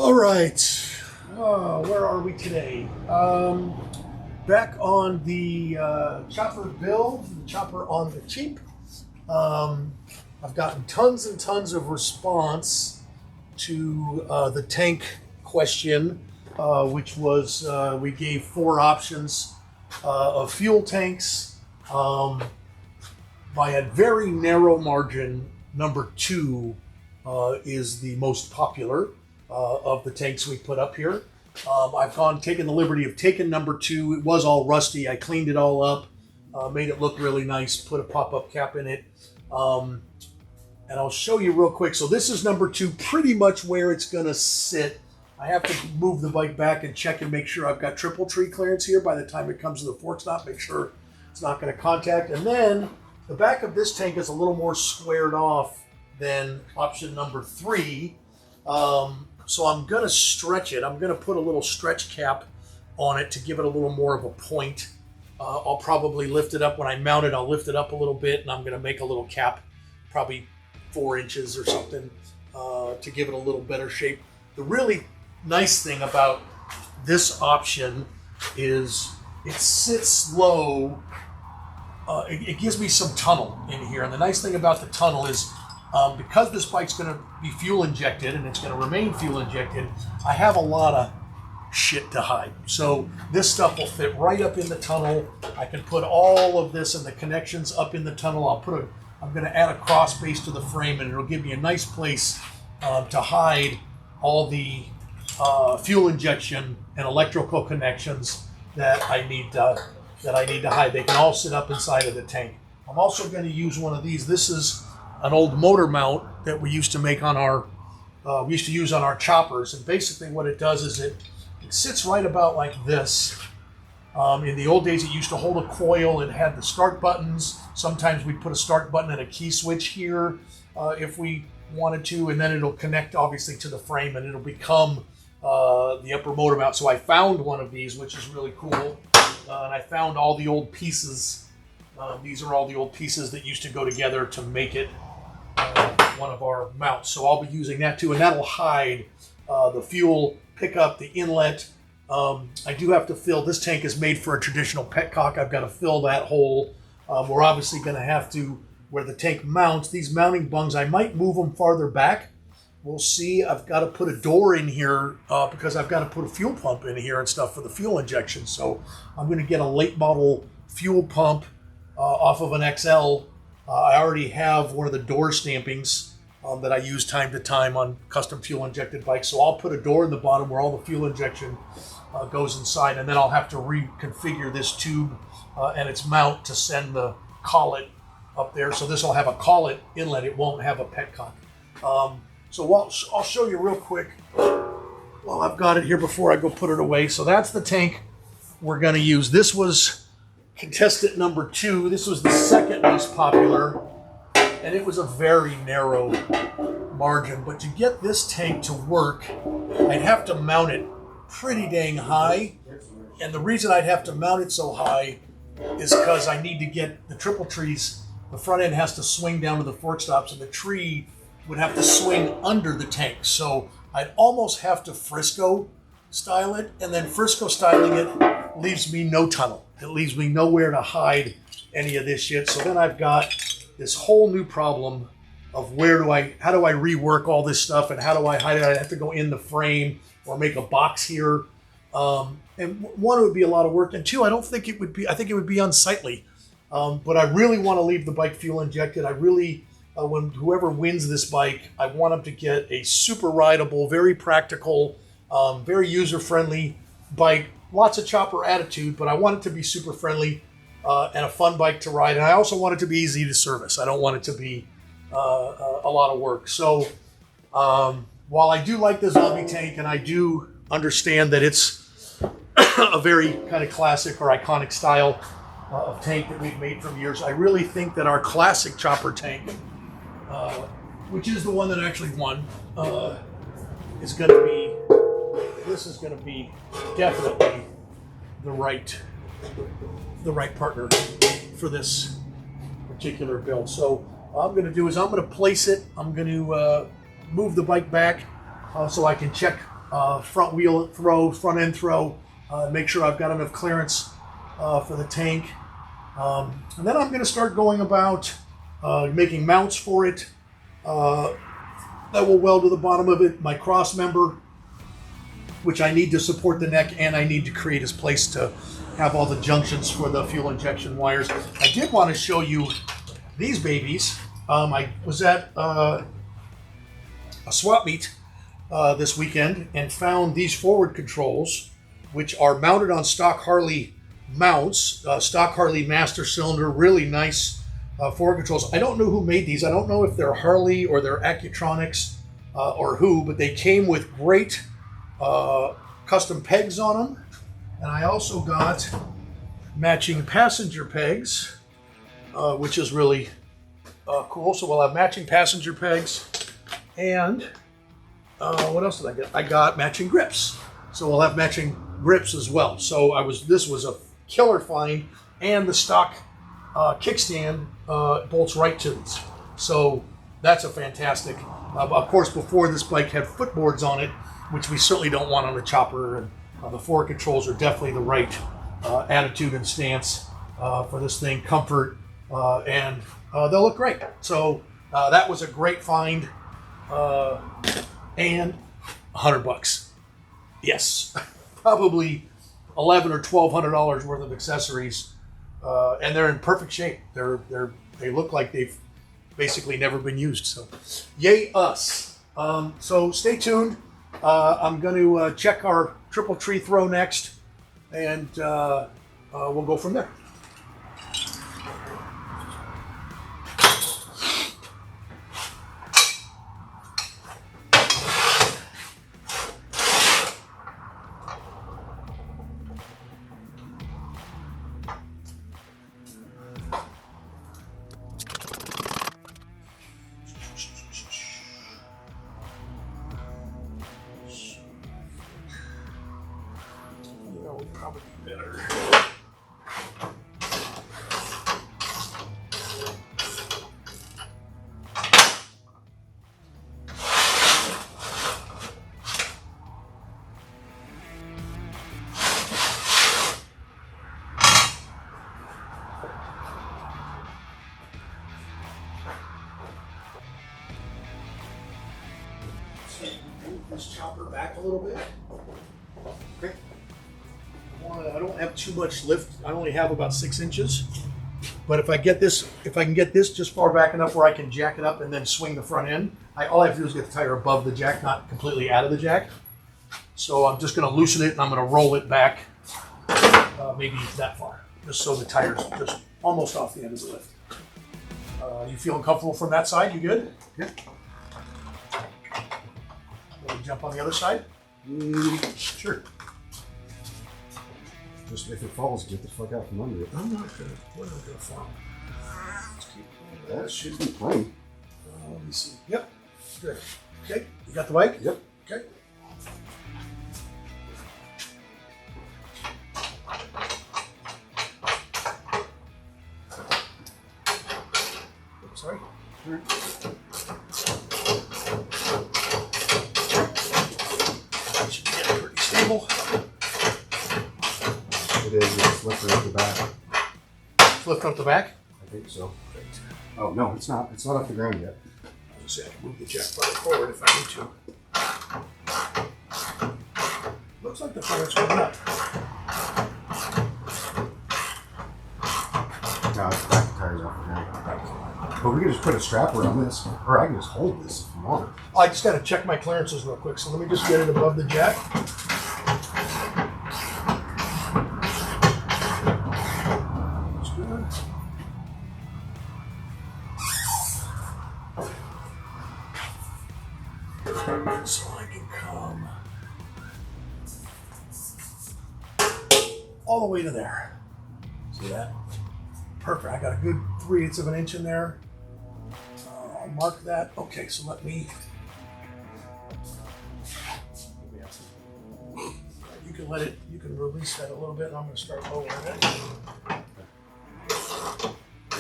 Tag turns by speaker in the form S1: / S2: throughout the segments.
S1: All right, where are we today? Back on the chopper build, the chopper on the cheap. I've gotten tons and tons of response to the tank question, which was we gave 4 options of fuel tanks. By a very narrow margin, number 2 is the most popular of the tanks we put up here. I've taken the liberty of taking number 2. It was all rusty. I cleaned it all up, made it look really nice, put a pop-up cap in it. And I'll show you real quick. So this is number 2, pretty much where it's gonna sit. I have to move the bike back and check and make sure I've got triple tree clearance here by the time it comes to the fork stop, make sure it's not gonna contact. And then the back of this tank is a little more squared off than option number 3. So I'm gonna stretch it. I'm gonna put a little stretch cap on it to give it a little more of a point. I'll probably lift it up when I mount it. I'll lift it up a little bit, and I'm gonna make a little cap, probably 4 inches or something, to give it a little better shape. The really nice thing about this option is it sits low. It gives me some tunnel in here, and the nice thing about the tunnel is because this bike's going to be fuel injected and it's going to remain fuel injected, I have a lot of shit to hide. So this stuff will fit right up in the tunnel. I can put all of this and the connections up in the tunnel. I'm going to add a cross base to the frame, and it'll give me a nice place to hide all the fuel injection and electrical connections that I need to hide. They can all sit up inside of the tank. I'm also going to use one of these. This is an old motor mount that we used to make on our, use on our choppers. And basically what it does is it sits right about like this. In the old days, it used to hold a coil. It had the start buttons. Sometimes we'd put a start button and a key switch here if we wanted to, and then it'll connect obviously to the frame and it'll become the upper motor mount. So I found one of these, which is really cool. And I found all the old pieces. These are all the old pieces that used to go together to make it one of our mounts. So I'll be using that too, and that'll hide the fuel pickup, the inlet. I do have to fill, this tank is made for a traditional petcock. I've got to fill that hole. We're obviously going to have to, where the tank mounts, these mounting bungs, I might move them farther back. We'll see. I've got to put a door in here because I've got to put a fuel pump in here and stuff for the fuel injection. So I'm going to get a late model fuel pump off of an XL. I already have one of the door stampings that I use time to time on custom fuel injected bikes. So I'll put a door in the bottom where all the fuel injection goes inside, and then I'll have to reconfigure this tube and its mount to send the collet up there. So this will have a collet inlet. It won't have a petcock. So I'll show you real quick while I've got it here before I go put it away. So that's the tank we're going to use. This was contestant number 2. This was the second most popular, and it was a very narrow margin. But to get this tank to work, I'd have to mount it pretty dang high. And the reason I'd have to mount it so high is because I need to get the triple trees. The front end has to swing down to the fork stops, and the tree would have to swing under the tank. So I'd almost have to Frisco style it, and then Frisco styling it leaves me no tunnel. It leaves me nowhere to hide any of this shit. So then I've got this whole new problem of how do I rework all this stuff, and how do I hide it? I have to go in the frame or make a box here. And one, it would be a lot of work, and 2, I think it would be unsightly. But I really want to leave the bike fuel injected. I really, when whoever wins this bike, I want them to get a super rideable, very practical, very user-friendly bike. Lots of chopper attitude, but I want it to be super friendly and a fun bike to ride. And I also want it to be easy to service. I don't want it to be a lot of work. So while I do like the zombie tank, and I do understand that it's a very kind of classic or iconic style of tank that we've made from years, I really think that our classic chopper tank, which is the one that actually won, is going to be, this is going to be definitely the right partner for this particular build. So what I'm going to do is I'm going to place it. I'm going to move the bike back so I can check front wheel throw, front end throw, make sure I've got enough clearance for the tank. And then I'm going to start going about making mounts for it that will weld to the bottom of it, my cross member, which I need to support the neck, and I need to create a place to have all the junctions for the fuel injection wires. I did want to show you these babies. I was at a swap meet this weekend and found these forward controls, which are mounted on stock Harley mounts, stock Harley master cylinder, really nice forward controls. I don't know who made these. I don't know if they're Harley or they're Accutronics or who, but they came with great custom pegs on them. And I also got matching passenger pegs, which is really cool. So we'll have matching passenger pegs, and what else did I get? I got matching grips. So we'll have matching grips as well. So this was a killer find, and the stock kickstand bolts right to these. So that's a fantastic. Of course, before this bike had footboards on it, which we certainly don't want on the chopper, and the forward controls are definitely the right attitude and stance for this thing, comfort, and they'll look great. So that was a great find, and $100. Yes, probably $1,100 or $1,200 worth of accessories, and they're in perfect shape. They look like they've basically never been used. So, yay us! So stay tuned. I'm going to check our triple tree throw next, and we'll go from there. Probably better. Move this chopper back a little bit. Okay. I don't have too much lift. I only have about 6 inches. But if I can get this just far back enough where I can jack it up and then swing the front end, all I have to do is get the tire above the jack, not completely out of the jack. So I'm just going to loosen it, and I'm going to roll it back maybe that far, just so the tire's just almost off the end of the lift. You feeling comfortable from that side? You good? Yeah. Want to jump on the other side? Sure.
S2: Just if it falls, get the fuck out from under it.
S1: I'm not gonna. We're not gonna fall. Let's keep going.
S2: That should be fine.
S1: Let me see. Yep. Good. Okay. You got the bike?
S2: Yep.
S1: Okay. Oops, sorry. Sure. Should be getting pretty stable.
S2: It is. It's lifting up the back.
S1: Lift up the back?
S2: I think so. Oh, no, it's not. It's not off the ground yet.
S1: I was going to say I can move the jack farther forward if I need to. Looks like the fire's going up.
S2: No, it's back. The tire's off the ground. But we can just put a strapper on this. Or I can just hold this if you want.
S1: I just got to check my clearances real quick. So let me just get it above the jack. So I can come all the way to there. See that? Perfect. I got a good 3/8 of an inch in there. I'll mark that. Okay, so let me. You can let it. You can release that a little bit, and I'm going to start lowering it.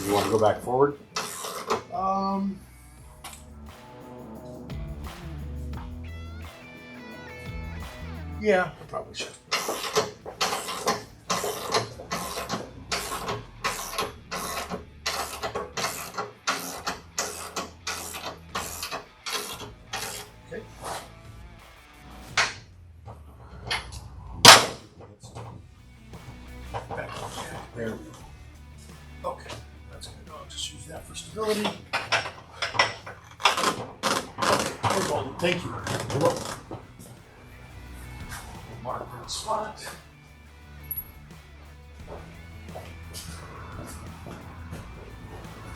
S2: You want to go back forward?
S1: Yeah, I probably should. Okay. There we go. Okay, that's good. I'll just use that for stability. Okay, Welding. Thank you. You're welcome. Mark that spot.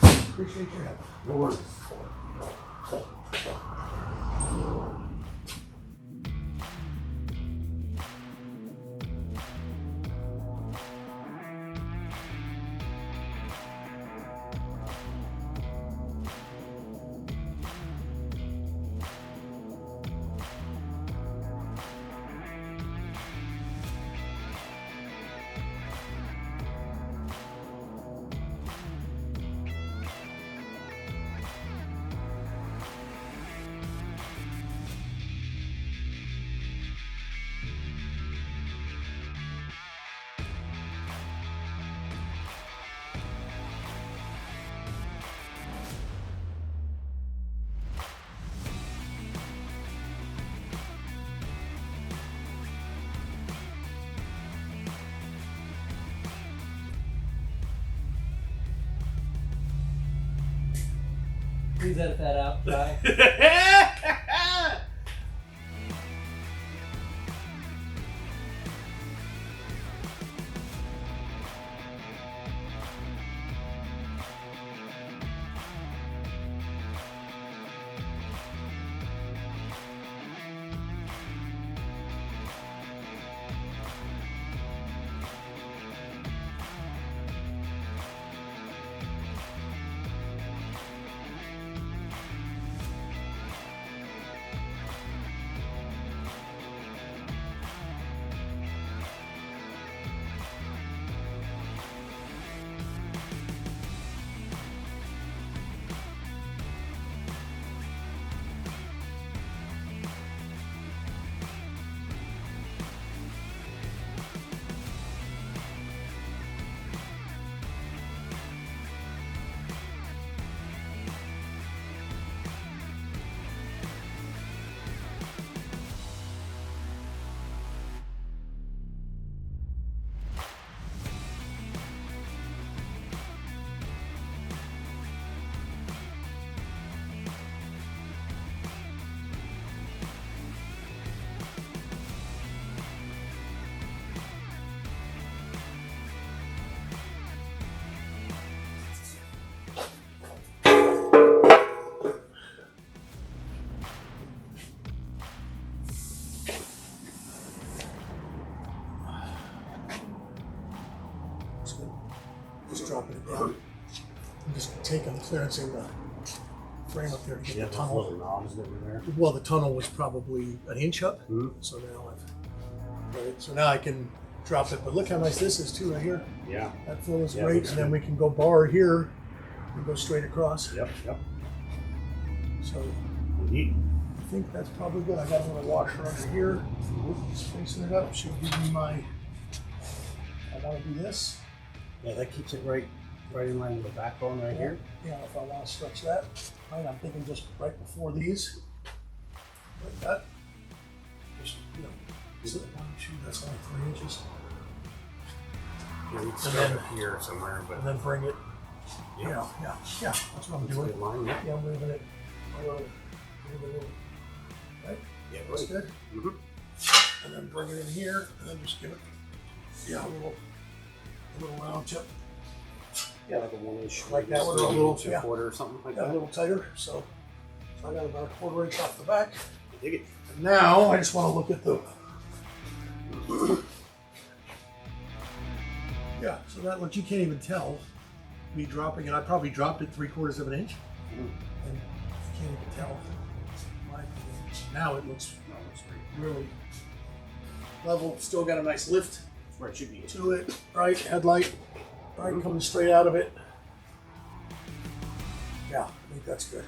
S1: Appreciate your help.
S2: No worries.
S3: Please edit that out, guy.
S1: Just dropping it down. I'm just taking clearancing the frame up there to get
S2: Yeah,
S1: the
S2: those
S1: tunnel.
S2: little knobs that were there.
S1: Well, the tunnel was probably an inch up, so now I've got it. So now I can drop it. But look how nice this is too, right here.
S2: Yeah.
S1: That flow is
S2: Yeah,
S1: great,
S2: looks
S1: and then
S2: good.
S1: we can go bar here and go straight across.
S2: Yep. Yep.
S1: So
S2: Neat.
S1: I think that's probably good. I got another washer under here. Spacing it up should give me my. I want to do this.
S2: Yeah, that keeps it right in line with the backbone right here.
S1: Yeah, if I want to stretch that. Right, I'm thinking just right before these, like that. Just so shoot, that's only 3 inches,
S2: Yeah, we can
S1: And
S2: start
S1: then-
S2: up here somewhere, but
S1: and then bring it. Yeah, that's what I'm
S2: it's a
S1: doing.
S2: good line. Yeah.
S1: Yeah, I'm moving it. Right,
S2: Yeah,
S1: that's
S2: right.
S1: good.
S2: Mm-hmm.
S1: And then bring it in here, and then just give it, a little round tip.
S2: Yeah, like a 1 inch.
S1: Like that one, a
S2: 3
S1: little-
S2: inch, a
S1: yeah.
S2: quarter or something like
S1: Got a
S2: that.
S1: little tighter, so I got about a 1/4 inch off the back.
S2: Dig it.
S1: And now I just want to look at the. Yeah, so that look, you can't even tell me dropping it. I probably dropped it 3/4 of an inch, and you can't even tell. My opinion. Now it looks really level. Still got a nice lift
S2: That's where it should be.
S1: to it. Right, headlight, right, coming straight out of it. Yeah, I think that's good.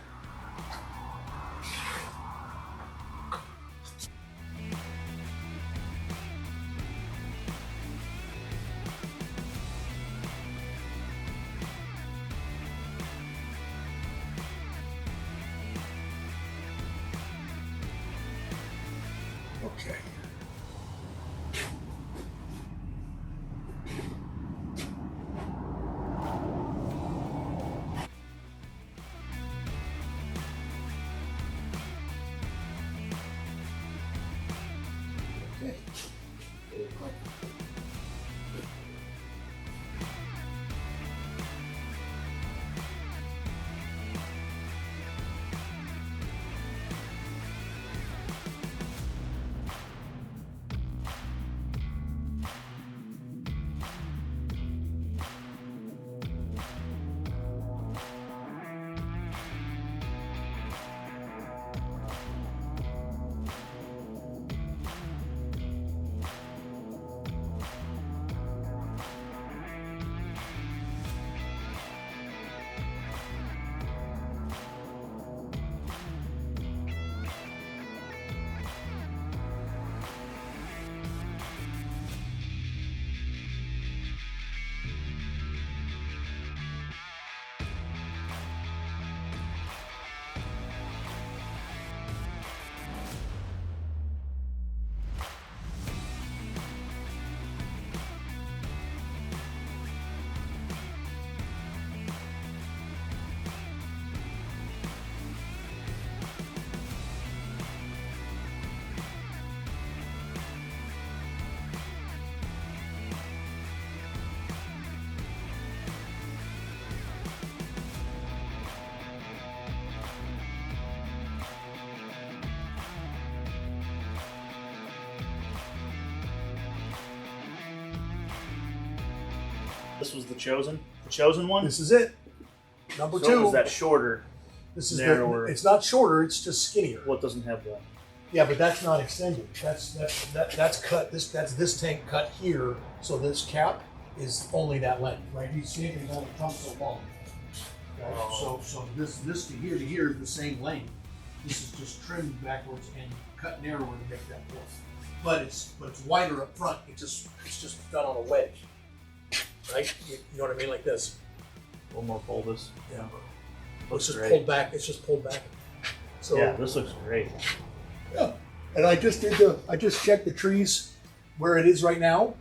S3: This was the chosen one.
S1: This is it. Number
S3: So
S1: 2.
S3: is that shorter?
S1: This is
S3: narrower?
S1: it's not shorter. It's just skinnier.
S3: What doesn't have that?
S1: Yeah, but that's not extended. That's cut. That's this tank cut here. So this cap is only that length, right? You see it only comes so long. Right?
S3: Oh.
S1: So this to here is the same length. This is just trimmed backwards and cut narrower to make that width. But it's wider up front. It's just done on a wedge, right? You know what I mean, like this.
S3: A little more bulbous.
S1: Yeah.
S3: Looks
S1: It's just
S3: great.
S1: pulled back. It's just pulled back. So
S3: Yeah, this looks great.
S1: yeah. And I just checked the trees where it is right now.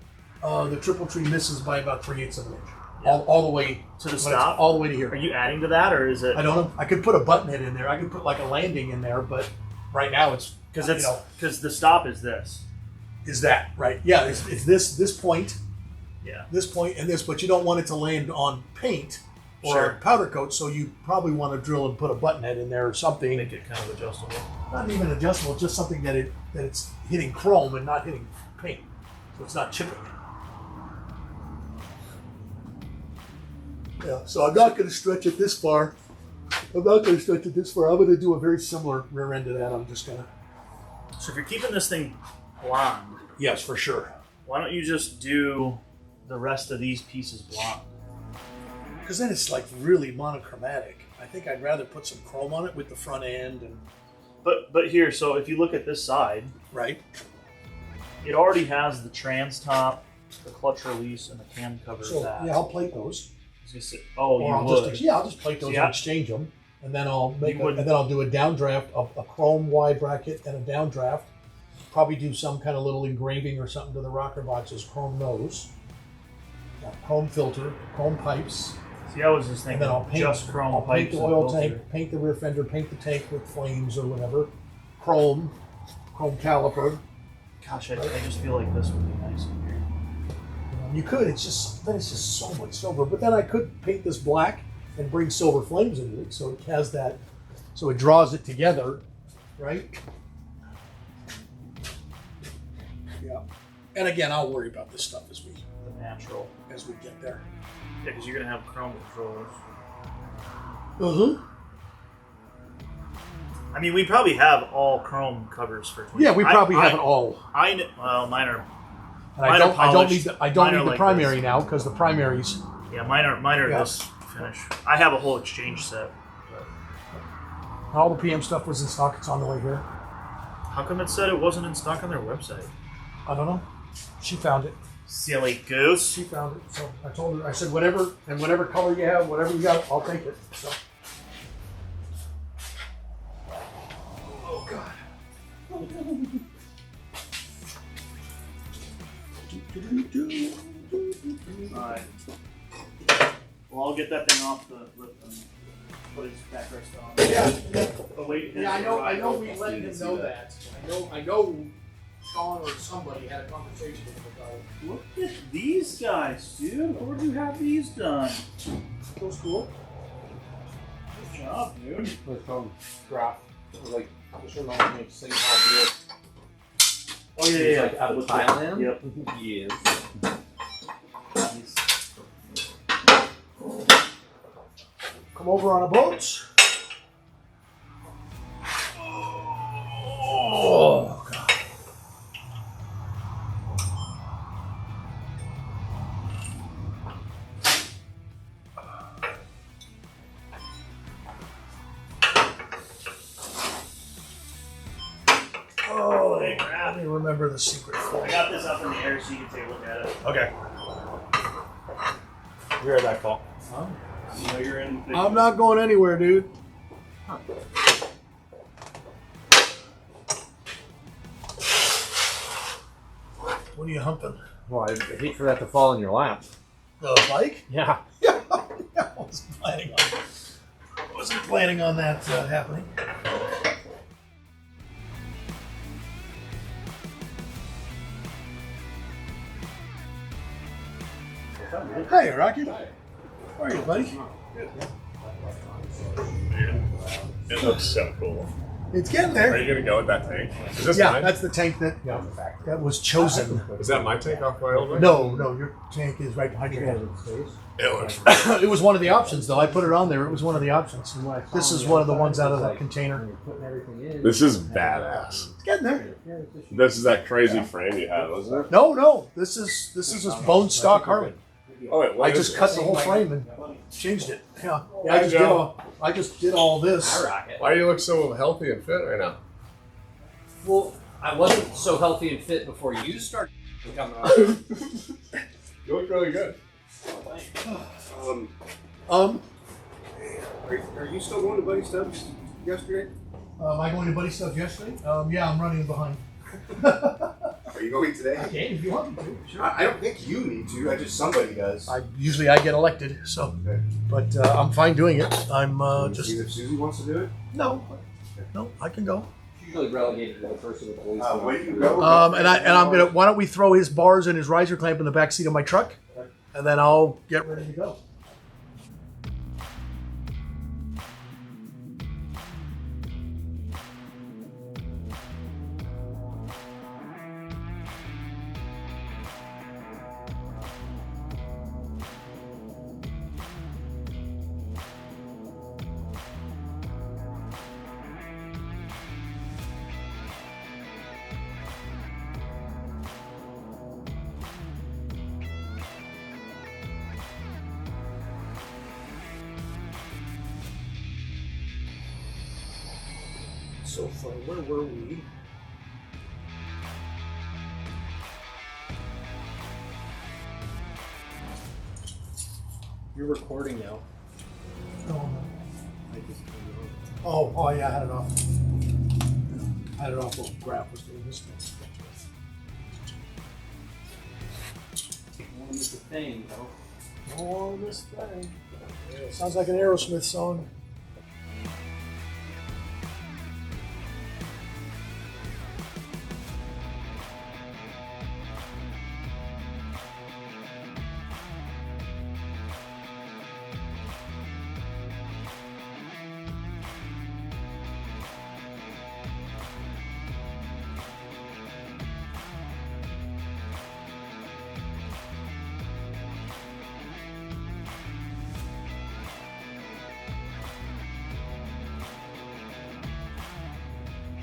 S1: The triple tree misses by about 3/8 of an inch, all the way
S3: To the
S1: when it's
S3: stop?
S1: all the way to here.
S3: Are you adding to that, or is it?
S1: I don't know. I could put a button head in there. I could put like a landing in there, but right now it's
S3: Because the stop is this.
S1: is that right? Yeah, it's this point,
S3: Yeah.
S1: this point, and this. But you don't want it to land on paint or
S3: Sure.
S1: powder coat, so you probably want to drill and put a button head in there or something.
S3: Make it kind of adjustable.
S1: Not even adjustable, just something that it's hitting chrome and not hitting paint, so it's not chipping. Yeah, so I'm not going to stretch it this far. I'm going to do a very similar rear end to that. I'm just going to.
S3: So if you're keeping this thing blonde,
S1: Yes, for sure.
S3: why don't you just do the rest of these pieces blonde?
S1: Because then it's like really monochromatic. I think I'd rather put some chrome on it with the front end and
S3: But here, so if you look at this side,
S1: right.
S3: it already has the trans top, the clutch release, and the cam cover.
S1: So
S3: that.
S1: yeah, I'll plate those.
S3: I was gonna say, oh,
S1: Or
S3: you
S1: I'll
S3: would.
S1: just plate those
S3: Yeah.
S1: and exchange them, and then I'll make
S3: You would-
S1: and then I'll do a downdraft of a chrome Y bracket and a downdraft. Probably do some kind of little engraving or something to the rocker boxes. Chrome nose, chrome filter, chrome pipes,
S3: See, I was just
S1: and
S3: thinking
S1: then I'll paint.
S3: just chrome
S1: I'll
S3: pipes.
S1: paint the
S3: and
S1: oil
S3: filter.
S1: tank, paint the rear fender, paint the tank with flames or whatever. Chrome caliper.
S3: Gosh, I just feel like this would be nice in here.
S1: You could. It's just so much silver. But then I could paint this black and bring silver flames into it, so it has that, so it draws it together, right? Yeah. And again, I'll worry about this stuff as we
S3: The natural.
S1: get there.
S3: Yeah, because you're gonna have chrome controllers. I mean, we probably have all chrome covers for 20.
S1: Yeah, we probably have it all.
S3: Well, mine are.
S1: And
S3: Mine are
S1: I don't
S3: polished.
S1: need
S3: Mine are
S1: the
S3: like
S1: primary
S3: this.
S1: now because the primaries.
S3: Yeah, mine are
S1: Yeah.
S3: this finish. I have a whole exchange set. But
S1: All the PM stuff was in stock. It's on the way here.
S3: how come it said it wasn't in stock on their website?
S1: I don't know. She found it.
S3: Silly goose.
S1: She found it. So I told her. I said, whatever color you have, whatever you got, I'll take it. So. Oh God.
S3: Alright. Well, I'll get that thing off the lip and put his backrest on.
S1: Yeah.
S3: Oh, wait.
S1: Yeah, I know. We let him know that. I know. Sean or somebody had a conversation with him about it.
S3: Look at these guys, dude. Where'd you have these done?
S1: Feels cool.
S3: Good job, dude.
S2: Let's go graph. Like, just remind me of St. Paul
S3: Oh, yeah.
S2: like out of Thailand?
S3: Yep.
S2: Yes.
S1: Come over on a boat. Oh God. Oh,
S3: Hey, crap.
S1: let me remember the secret
S3: I
S1: formula.
S3: got this up in the air so you can take a look at it.
S1: Okay.
S3: You're at that call.
S1: Huh?
S3: You know you're in.
S1: I'm not going anywhere, dude. What are you humping?
S2: Well, I hate for that to fall in your lap.
S1: The bike?
S2: Yeah.
S1: Yeah, I wasn't planning on that happening. Hey, Rocky. How are you, buddy?
S4: It looks so cool.
S1: It's getting
S4: Are
S1: there.
S4: you gonna go with that tank? Is this
S1: Yeah,
S4: mine?
S1: that's the tank that was chosen.
S4: Is that my tank off my old one?
S1: No, your tank is right behind your head.
S4: It looks.
S1: It was one of the options, though. I put it on there. It was one of the options. This is one of the ones out of that container.
S4: This is badass.
S1: It's getting there.
S4: This is that crazy frame you had, wasn't it?
S1: No. This is a bone stock Harley.
S4: Oh wait, what
S1: I
S4: is
S1: just
S4: this?
S1: cut the whole frame and changed it. Yeah,
S4: Hi, Joe.
S1: I just did all this.
S4: Why do you look so healthy and fit right now?
S5: Well, I wasn't so healthy and fit before you started coming on.
S4: You look really good.
S2: Are you still going to Buddy Stubbs yesterday?
S1: Am I going to Buddy Stuff yesterday? Yeah, I'm running behind.
S2: Are you going today?
S1: I can if you want me to. Sure.
S2: I don't think you need to. I just somebody does.
S1: Usually I get elected, so.
S2: Okay.
S1: But I'm fine doing it. I'm just
S2: See if Susie wants to do it.
S1: no, I can go.
S5: Usually relegated to the person with the least.
S2: Where do you go?
S1: And I'm gonna. Why don't we throw his bars and his riser clamp in the back seat of my truck, and then I'll get ready to go. So far, where were we?
S5: You're recording now.
S1: Oh, yeah, I had it off. I had it off while Graf was doing this thing.
S5: One of the thing, though.
S1: Oh, this thing. Sounds like an Aerosmith song.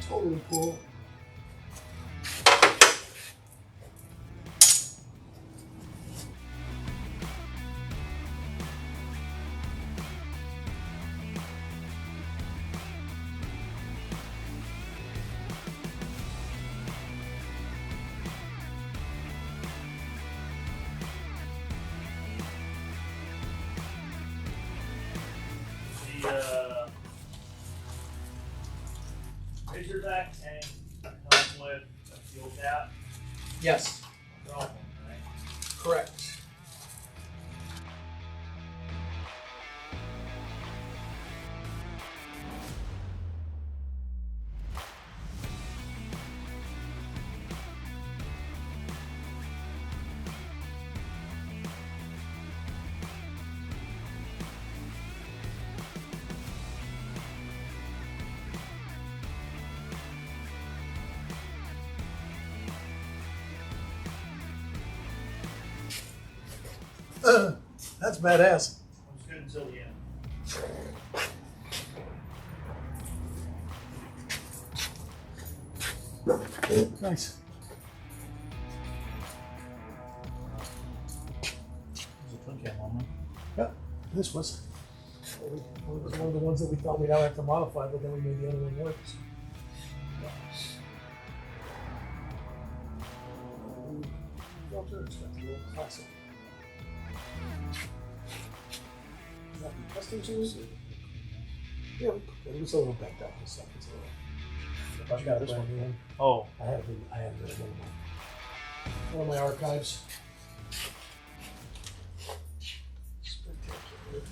S1: Totally cool.
S3: The Razorback tank comes with a fuel cap.
S1: Yes,
S3: Right?
S1: correct. That's badass.
S3: Looks good until the end.
S1: Nice. Yeah, this was. One of the ones that we thought we'd have to modify, but then we made the other one work. So. Filter, it's got the little classic. Is that the custom tools? Yeah, it was a little backed up and stuff. It's a little. I got this one.
S3: Oh,
S1: I have one of my archives. Spectacular.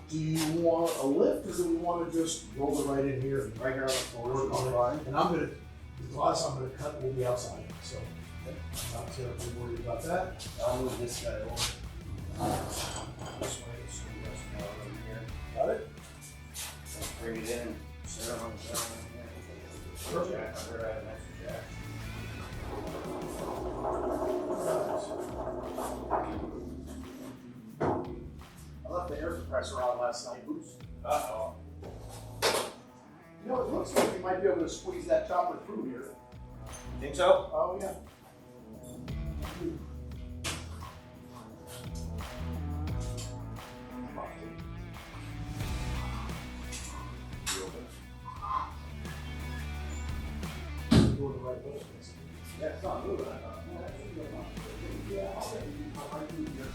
S1: Do you want a lift, or do we want to just roll it right in here and
S2: Right here on the floor.
S1: work on it? And I'm gonna, the glass I'm gonna cut will be outside, so I'm not terribly worried about that.
S5: I'll move this guy over.
S3: This way, so you guys can go over here.
S1: Got it?
S5: Let's bring it in. Set it on the ground here.
S1: Perfect.
S5: Jack, I'll grab an extra jack.
S1: I left the air compressor on last night. Oops.
S5: Uh-oh.
S1: You know, it looks like we might be able to squeeze that chopper through here.
S5: Think so?
S1: Oh, yeah. Doing the right way.
S2: Yeah, it's not moving.
S1: Yeah, I'll let you come right through here.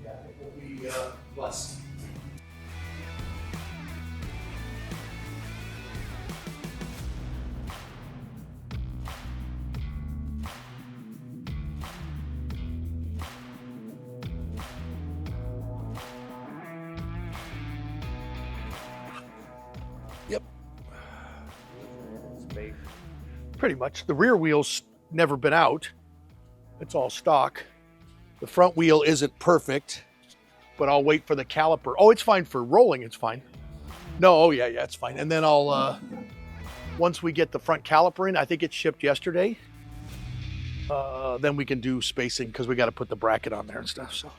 S1: Yeah, it will be blessed. Yep. Pretty much. The rear wheel's never been out. It's all stock. The front wheel isn't perfect, but I'll wait for the caliper. Oh, it's fine for rolling, it's fine. No, oh yeah, it's fine. And then I'll, once we get the front caliper in, I think it shipped yesterday, then we can do spacing because we got to put the bracket on there and stuff, so.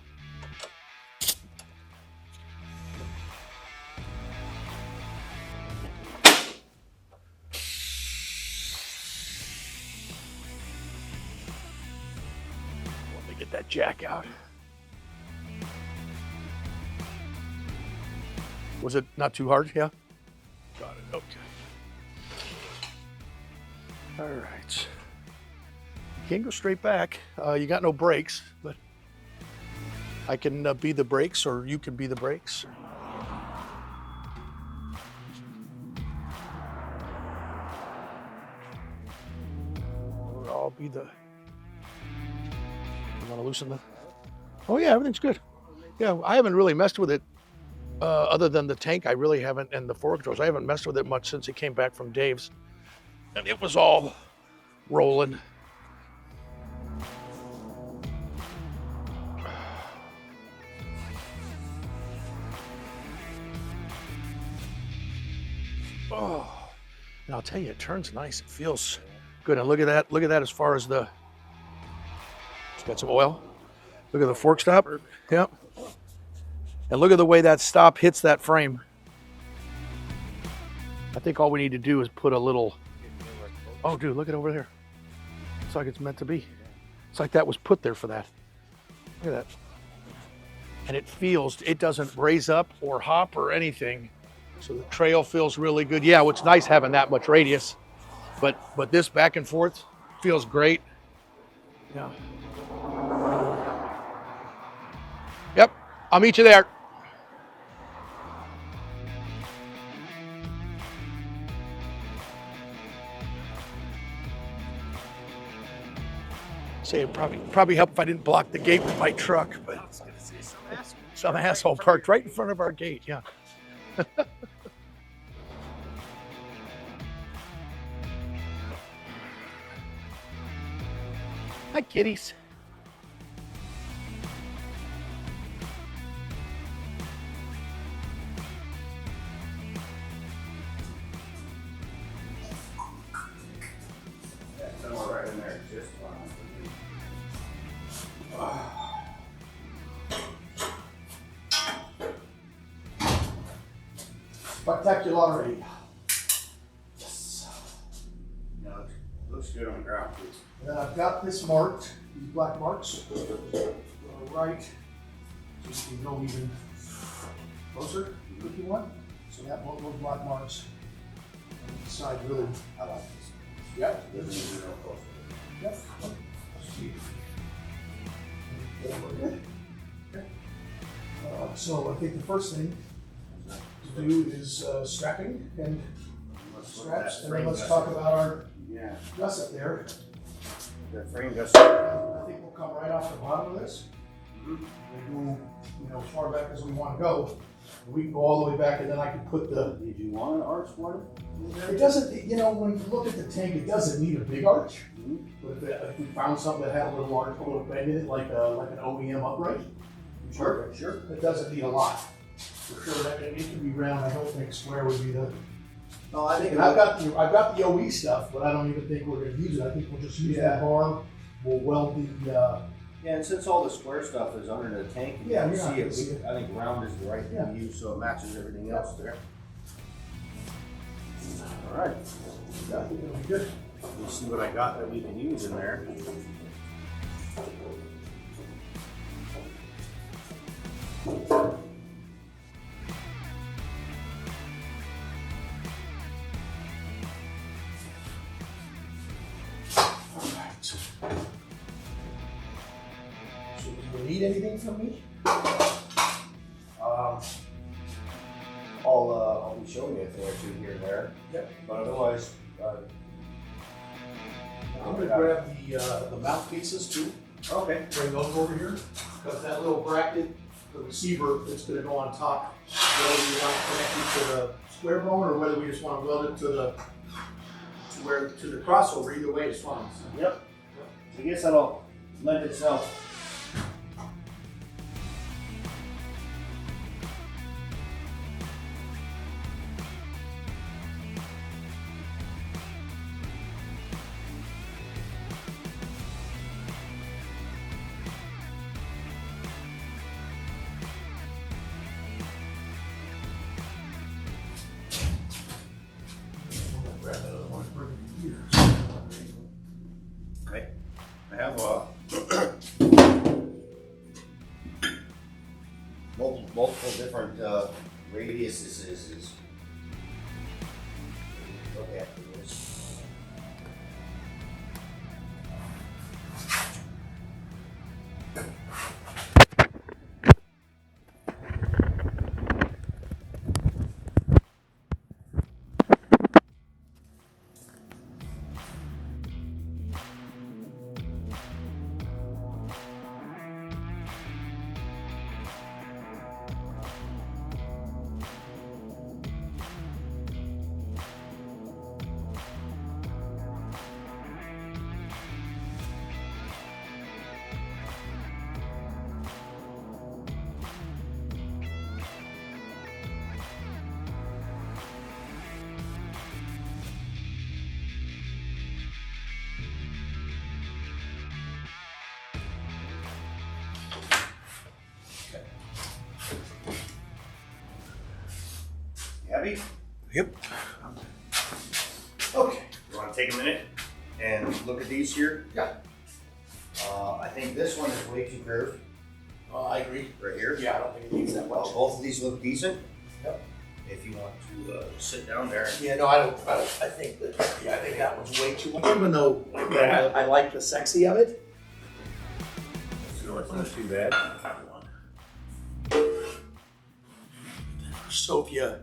S1: Get that jack out. Was it not too hard? Yeah? Got it. Okay. All right. You can't go straight back. You got no brakes, but I can be the brakes, or you can be the brakes. Or I'll be the... Want to loosen the... Oh yeah, everything's good. Yeah, I haven't really messed with it other than the tank. I really haven't, and the fork controls. I haven't messed with it much since it came back from Dave's, and it was all rolling. Oh, and I'll tell you, it turns nice. It feels good. And look at that. Look at that as far as the... It's got some oil. Look at the fork stop. Yep. And look at the way that stop hits that frame. I think all we need to do is put a little... Oh, dude, look at over there. It's like it's meant to be. It's like that was put there for that. Look at that. And it feels, it doesn't raise up or hop or anything. So the trail feels really good. Yeah, it's nice having that much radius. But this back and forth feels great. Yeah. Yep, I'll meet you there. Say it probably help if I didn't block the gate with my truck, but I was gonna say some asshole parked right in front of our gate. Yeah. Hi, kitties.
S2: Somewhere right in there, just fine.
S1: Spectacularity. Yes.
S2: No, it looks good on the ground, too.
S1: And then I've got this marked, these black marks, right, just to go even closer if you want. So that one, those black marks on the side really, I like this. Yep. Yep. Okay. So I think the first thing to do is strapping and straps, and then let's talk about our gusset there.
S2: The frame gusset.
S1: I think we'll come right off the bottom of this. We go, as far back as we want to go. We can go all the way back, and then I can put the.
S2: Did you want an arch one?
S1: It doesn't, when you look at the tank, it doesn't need a big arch.
S2: Mhm.
S1: But if we found something that had a little arch, a little bend in it, like an OEM upright,
S2: Sure.
S1: it doesn't need a lot. For sure, it can be round. I don't think square would be the.
S2: No, I think
S1: And I've got the OE stuff, but I don't even think we're going to use it. I think we'll just use that bar. We'll weld the.
S2: Yeah, and since all the square stuff is under the tank, you
S1: Yeah,
S2: can
S1: we're not
S2: see
S1: gonna
S2: it.
S1: see it.
S2: I think round is the right thing to use, so it matches everything else there. All right,
S1: Yeah, I think it'll be good.
S2: let's see what I got that we can use in there.
S1: So, do you need anything from me?
S2: I'll be showing you a thing or two here and there.
S1: Yep.
S2: But otherwise,
S1: I'm gonna grab the mouthpieces too.
S2: okay.
S1: Bring those over here, because that little bracket, the receiver that's gonna go on top, whether we want to connect it to the square bone or whether we just want to weld it to the crossover, either way is fine. So.
S2: Yep. I guess that'll lend itself.
S1: Grab that other one, bring it here.
S2: Okay. I have multiple different radiuses. Look at this. Happy?
S1: Yep. Okay.
S2: You want to take a minute and look at these here?
S1: Yeah.
S2: I think this one is way too curved
S1: I agree.
S2: right here.
S1: Yeah, I don't think it needs that much.
S2: Both of these look decent.
S1: Yep.
S2: If you want to sit down there.
S1: Yeah, no, I think that one's way too much. Even though I like the sexy of it.
S2: So it's not too bad.
S1: So if you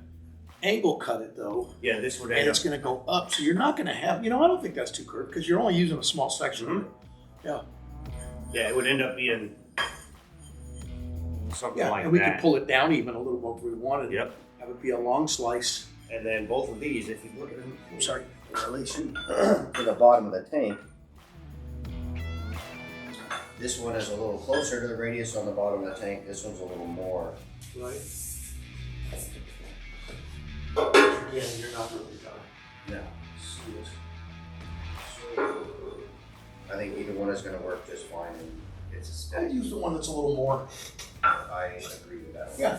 S1: angle cut it though,
S2: Yeah, this would
S1: and
S2: end
S1: it's
S2: up.
S1: gonna go up, so you're not gonna have, I don't think that's too curved, because you're only using a small section of it. Yeah.
S2: Yeah, it would end up being something
S1: Yeah,
S2: like
S1: and we
S2: that.
S1: could pull it down even a little more if we wanted.
S2: Yep.
S1: Have it be a long slice.
S2: And then both of these, if you look at them,
S1: I'm sorry.
S2: in relation to the bottom of the tank, this one is a little closer to the radius on the bottom of the tank. This one's a little more.
S1: Right. Again, you're not really gonna
S2: No.
S1: see it.
S2: I think either one is going to work just fine, and it's a
S1: I'd
S2: steady.
S1: use the one that's a little more.
S2: I agree with that one.
S1: Yeah.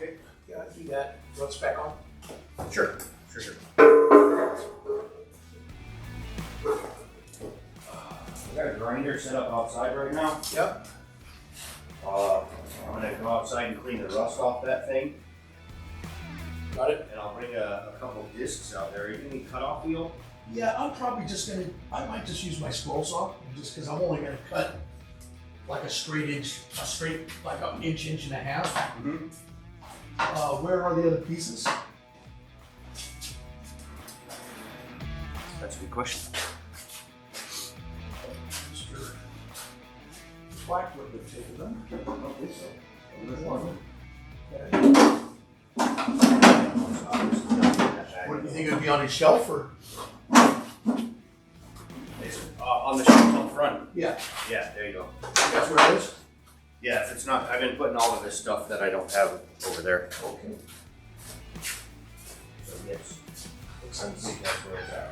S1: Okay. Yeah, I'd do that. Let's back on.
S2: Sure. We got a grinder set up outside right now.
S1: Yep.
S2: I'm gonna go outside and clean the rust off that thing,
S1: Got it?
S2: and I'll bring a couple of discs out there. You need cutoff wheel?
S1: Yeah, I'm probably just gonna, I might just use my scroll saw, just because I'm only gonna cut like a straight, like an inch and a half.
S2: Mm-hmm.
S1: Where are the other pieces?
S2: That's a good question.
S1: Sure. black would have taken them.
S2: I don't think so. There's one.
S1: What do you think it would be on his shelf or?
S6: On the shelf up front.
S1: Yeah,
S6: Yeah, there you go.
S1: that's where it is.
S6: Yeah, if it's not, I've been putting all of this stuff that I don't have over there.
S1: Okay.
S6: So yes, looks like that's where it's at.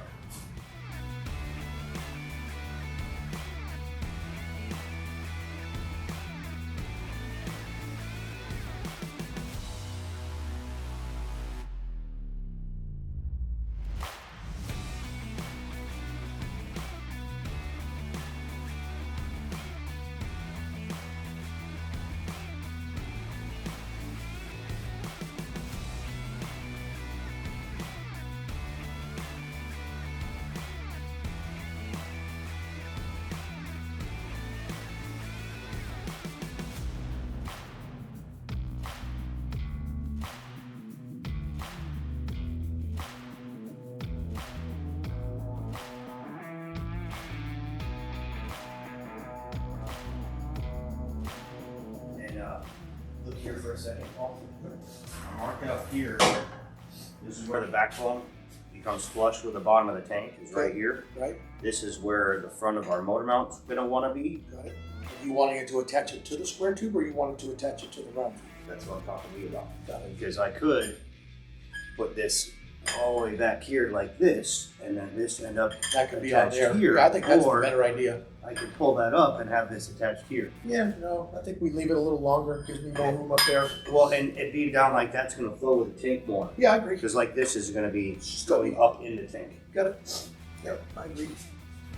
S6: Look here for a second, Paul. Mark out here. This is where the backbone becomes flush with the bottom of the tank, is right here.
S1: Right.
S6: This is where the front of our motor mount's gonna wanna be.
S1: Got it. Are you wanting it to attach it to the square tube or you wanting to attach it to the round tube?
S6: That's what I'm talking to you about.
S1: Got it.
S6: Because I could put this all the way back here like this, and then this end up
S1: That could be on
S6: attached
S1: there.
S6: here.
S1: Yeah, I think that's a
S6: Or
S1: better idea.
S6: I could pull that up and have this attached here.
S1: Yeah, no, I think we leave it a little longer. Gives me more room up there.
S6: Well, and it being down like that's gonna flow with the tank more.
S1: Yeah, I agree.
S6: Because like this is gonna be going up in the tank.
S1: Got it. Yep, I agree.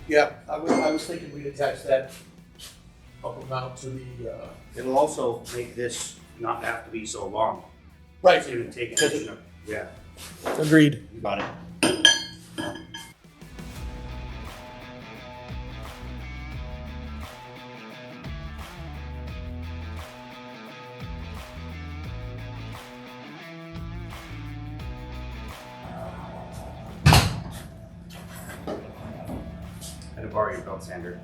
S1: Yeah, I was thinking we'd attach that upper mount to the,
S6: It'll also make this not have to be so long.
S1: right.
S6: It's gonna take
S1: Because
S6: it. Yeah.
S1: Agreed.
S6: You got it. I had to borrow your belt sander.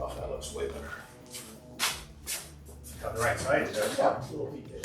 S1: Oh, that looks way better.
S6: Got the right side, is that?
S1: Yeah, a little detail.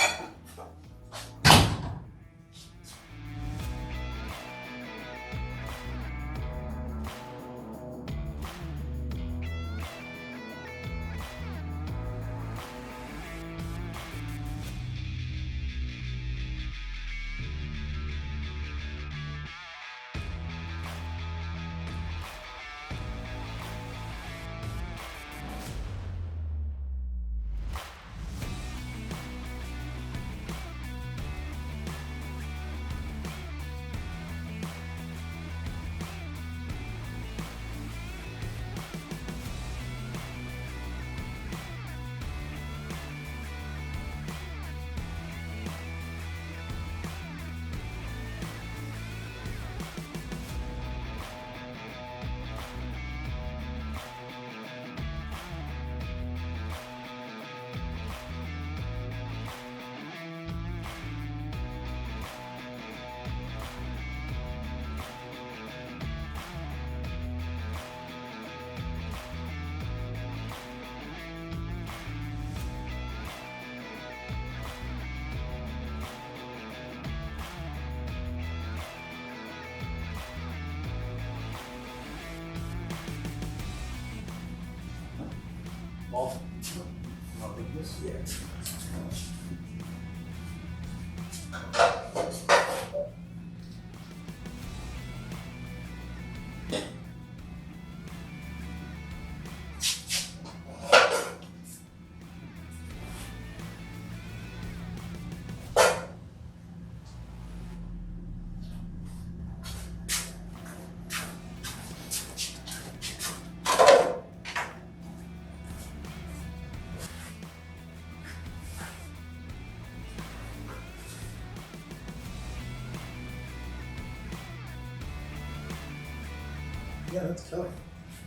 S1: Yeah, that's killer.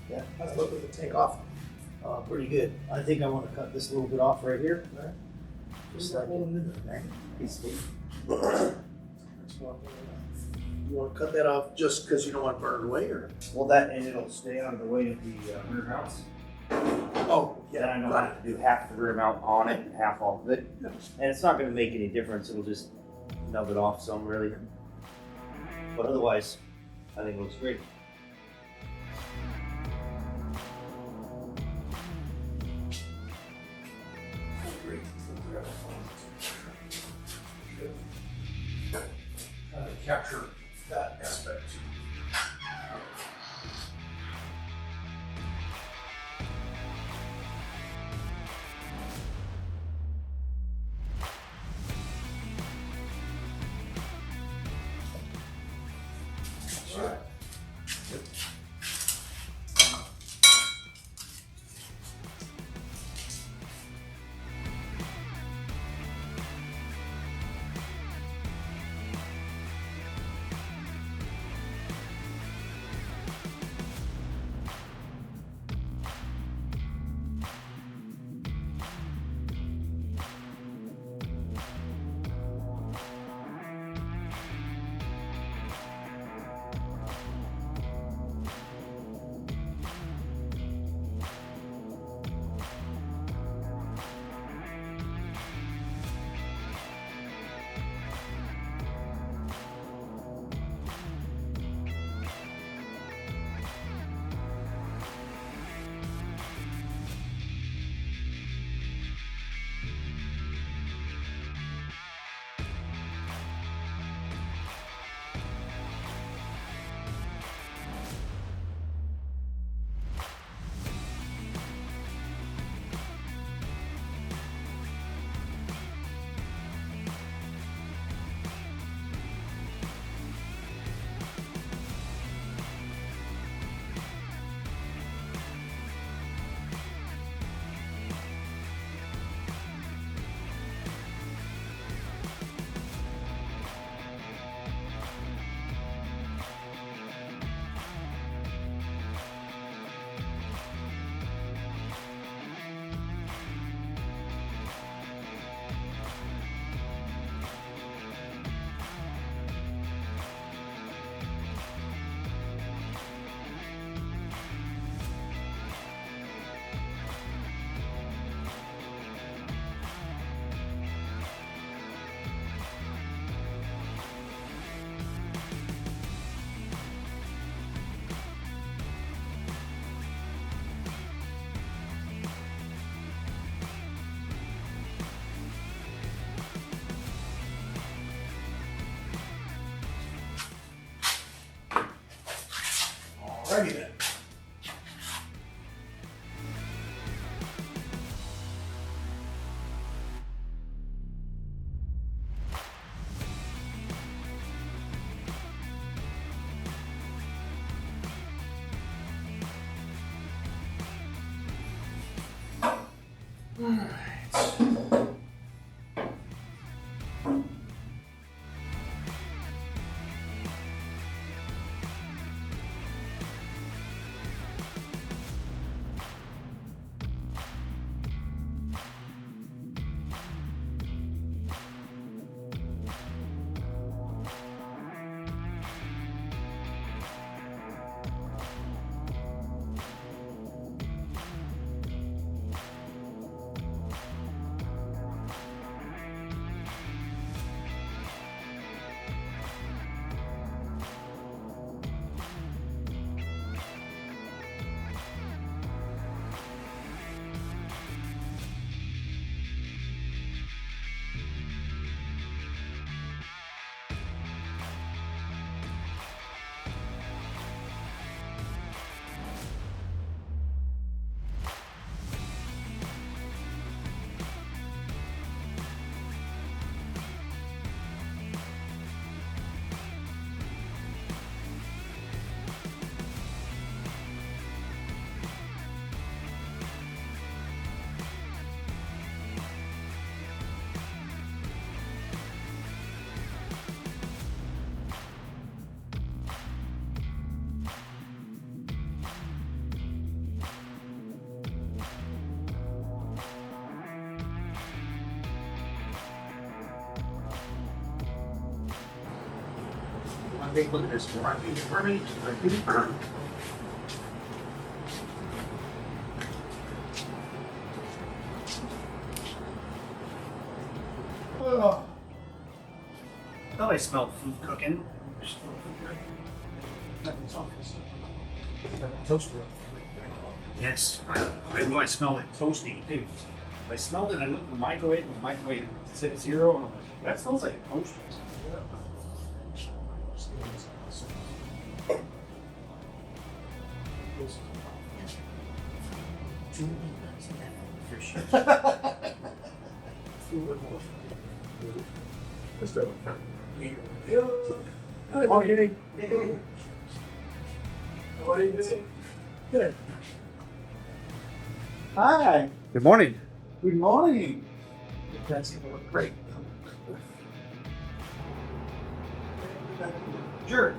S3: Yeah.
S1: I look at the tank off.
S3: Pretty good. I think I want to cut this little bit off right here.
S1: Right.
S3: Just like it. Peacefully.
S1: You want to cut that off just because you don't want to burn it away, or?
S3: Well, that, and it'll stay out of the way of the rear mounts.
S1: Oh,
S3: Then I
S1: yeah,
S3: know
S1: got
S3: how
S1: it.
S3: to do half the rear mount on it and half off of it. And it's not going to make any difference. It'll just nub it off some, really. But otherwise, I think it looks great.
S1: Great. Capture that aspect too. Right. Alrighty then. Take a look at this. Oh.
S6: I thought I smelled food cooking.
S1: Toaster.
S6: Yes. I know I smelled it toasty too. I smelled it, I looked in the microwave, and the microwave said 0, and I'm like, that smells like a toaster.
S4: Let's do it.
S1: Hi, Marty. What are you doing? Good.
S7: Hi,
S6: Good morning.
S7: good morning.
S1: That's gonna look great.
S7: Sure.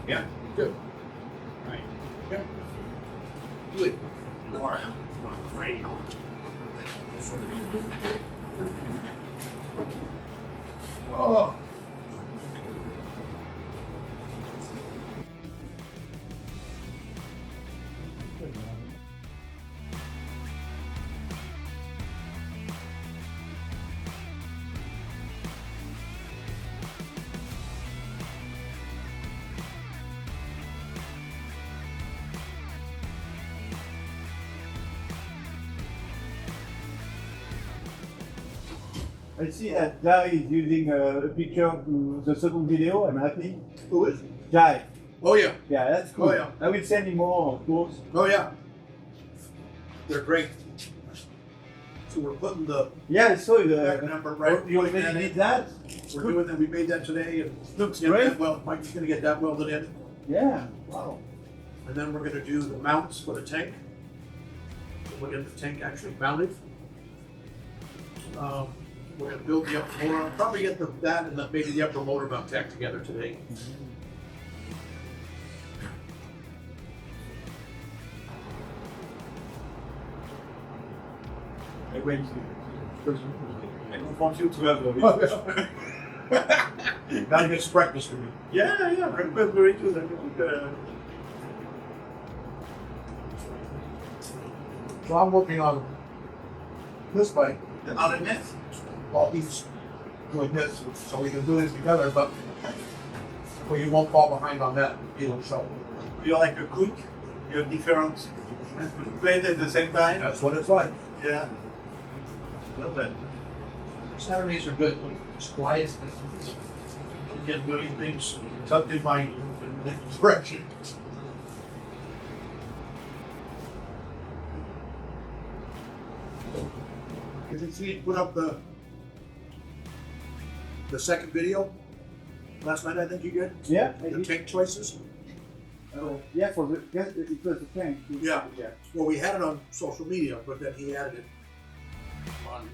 S1: Yeah, good. Right. Yeah. Good. Laura. Great. Oh.
S7: I see that Jai is using a picture to the second video. I'm happy.
S1: Who is?
S7: Jai.
S1: Oh, yeah.
S7: Yeah, that's cool.
S1: Oh, yeah.
S7: I will send you more, of course.
S1: Oh, yeah. They're great. So we're putting the
S7: Yeah, I saw you.
S1: back number right.
S7: You already did that?
S1: We're doing that. We made that today, and
S7: Looks
S1: get
S7: great.
S1: that well. Mike's gonna get that welded in,
S7: Yeah. Wow.
S1: and then we're gonna do the mounts for the tank. We're gonna get the tank actually mounted. We're gonna build the upper motor. I'll probably get that and maybe the upper motor mount tack together today.
S7: I went to. I don't want you to have a
S1: Gotta get some breakfast for me.
S7: Yeah, breakfast very good.
S1: So I'm working on this bike.
S7: The Arlen Ness.
S1: Well, he's doing this, so we can do this together, but well, you won't fall behind on that either, so
S7: You're like a cook. You're different. Play at the same time.
S1: that's what it's like.
S7: Yeah. Love that.
S1: Saturdays are good, it's quiet, you get moving things, tucked in my direction. Did you see put up the second video last night? I think you did
S7: Yeah.
S1: the tank choices.
S7: Yeah, for the it was the tank.
S1: Yeah. Well, we had it on social media, but then he added it on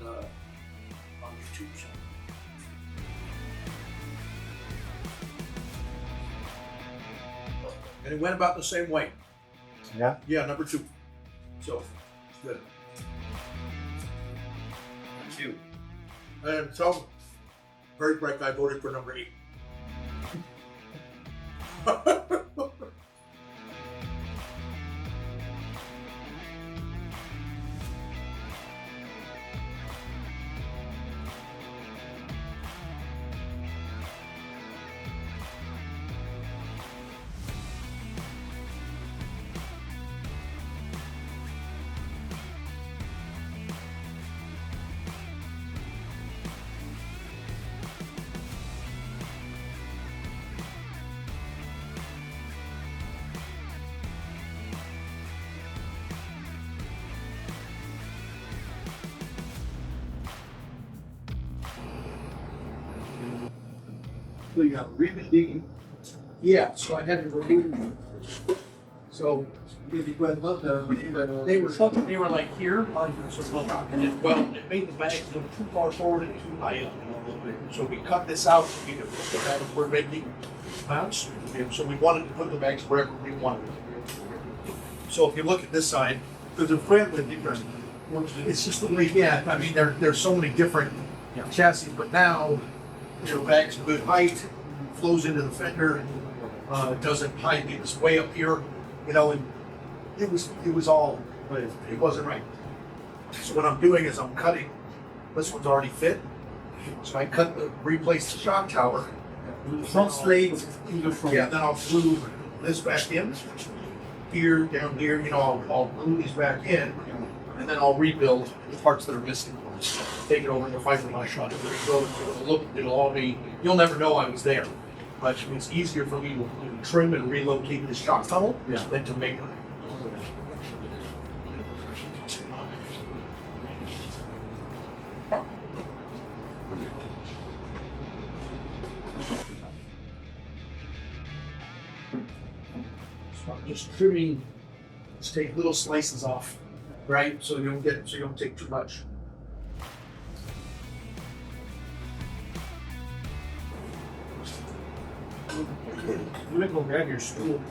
S1: YouTube. So. And it went about the same way.
S7: Yeah.
S1: Yeah, number 2. So it's good.
S6: 2.
S1: And so, very bright guy voted for number 8.
S7: So you have really digging.
S1: Yeah, so I had to remove them. So
S7: Because not
S1: they were like here, and it, well, it made the bags a little too far forward and too high up. So we cut this out so we could put the bags we're making mounts. And so we wanted to put the bags wherever we wanted. So if you look at this side,
S7: because the frame was different.
S1: It's just the way, yeah, I mean, there's so many different chassis, but now, bag's a good height, flows into the fender, doesn't hide me this way up here, and it was all, but it wasn't right. So what I'm doing is I'm cutting, this one's already fit, so I replace the shock tower.
S7: Translate in the front.
S1: Yeah, then I'll glue this back in, here, down here, I'll glue these back in, and then I'll rebuild the parts that are missing. Take it over to the fiberglass shop, it'll all be, you'll never know I was there. But it's easier for me to trim and relocate this shock tunnel than to make it. So I'm just trimming, just take little slices off, right? So you don't take too much.
S6: You might go grab your stool.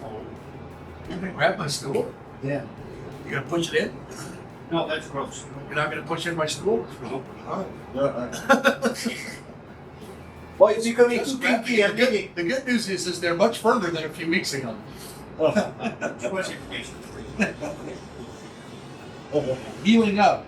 S1: You can grab my stool.
S7: Yeah.
S1: You gonna push it in?
S6: No, that's gross.
S1: You're not gonna push in my stool?
S7: Well, it's becoming
S1: That's
S7: too
S1: bad.
S7: kinky and biggy.
S1: The good news is they're much firmer than a few weeks ago. Healing up.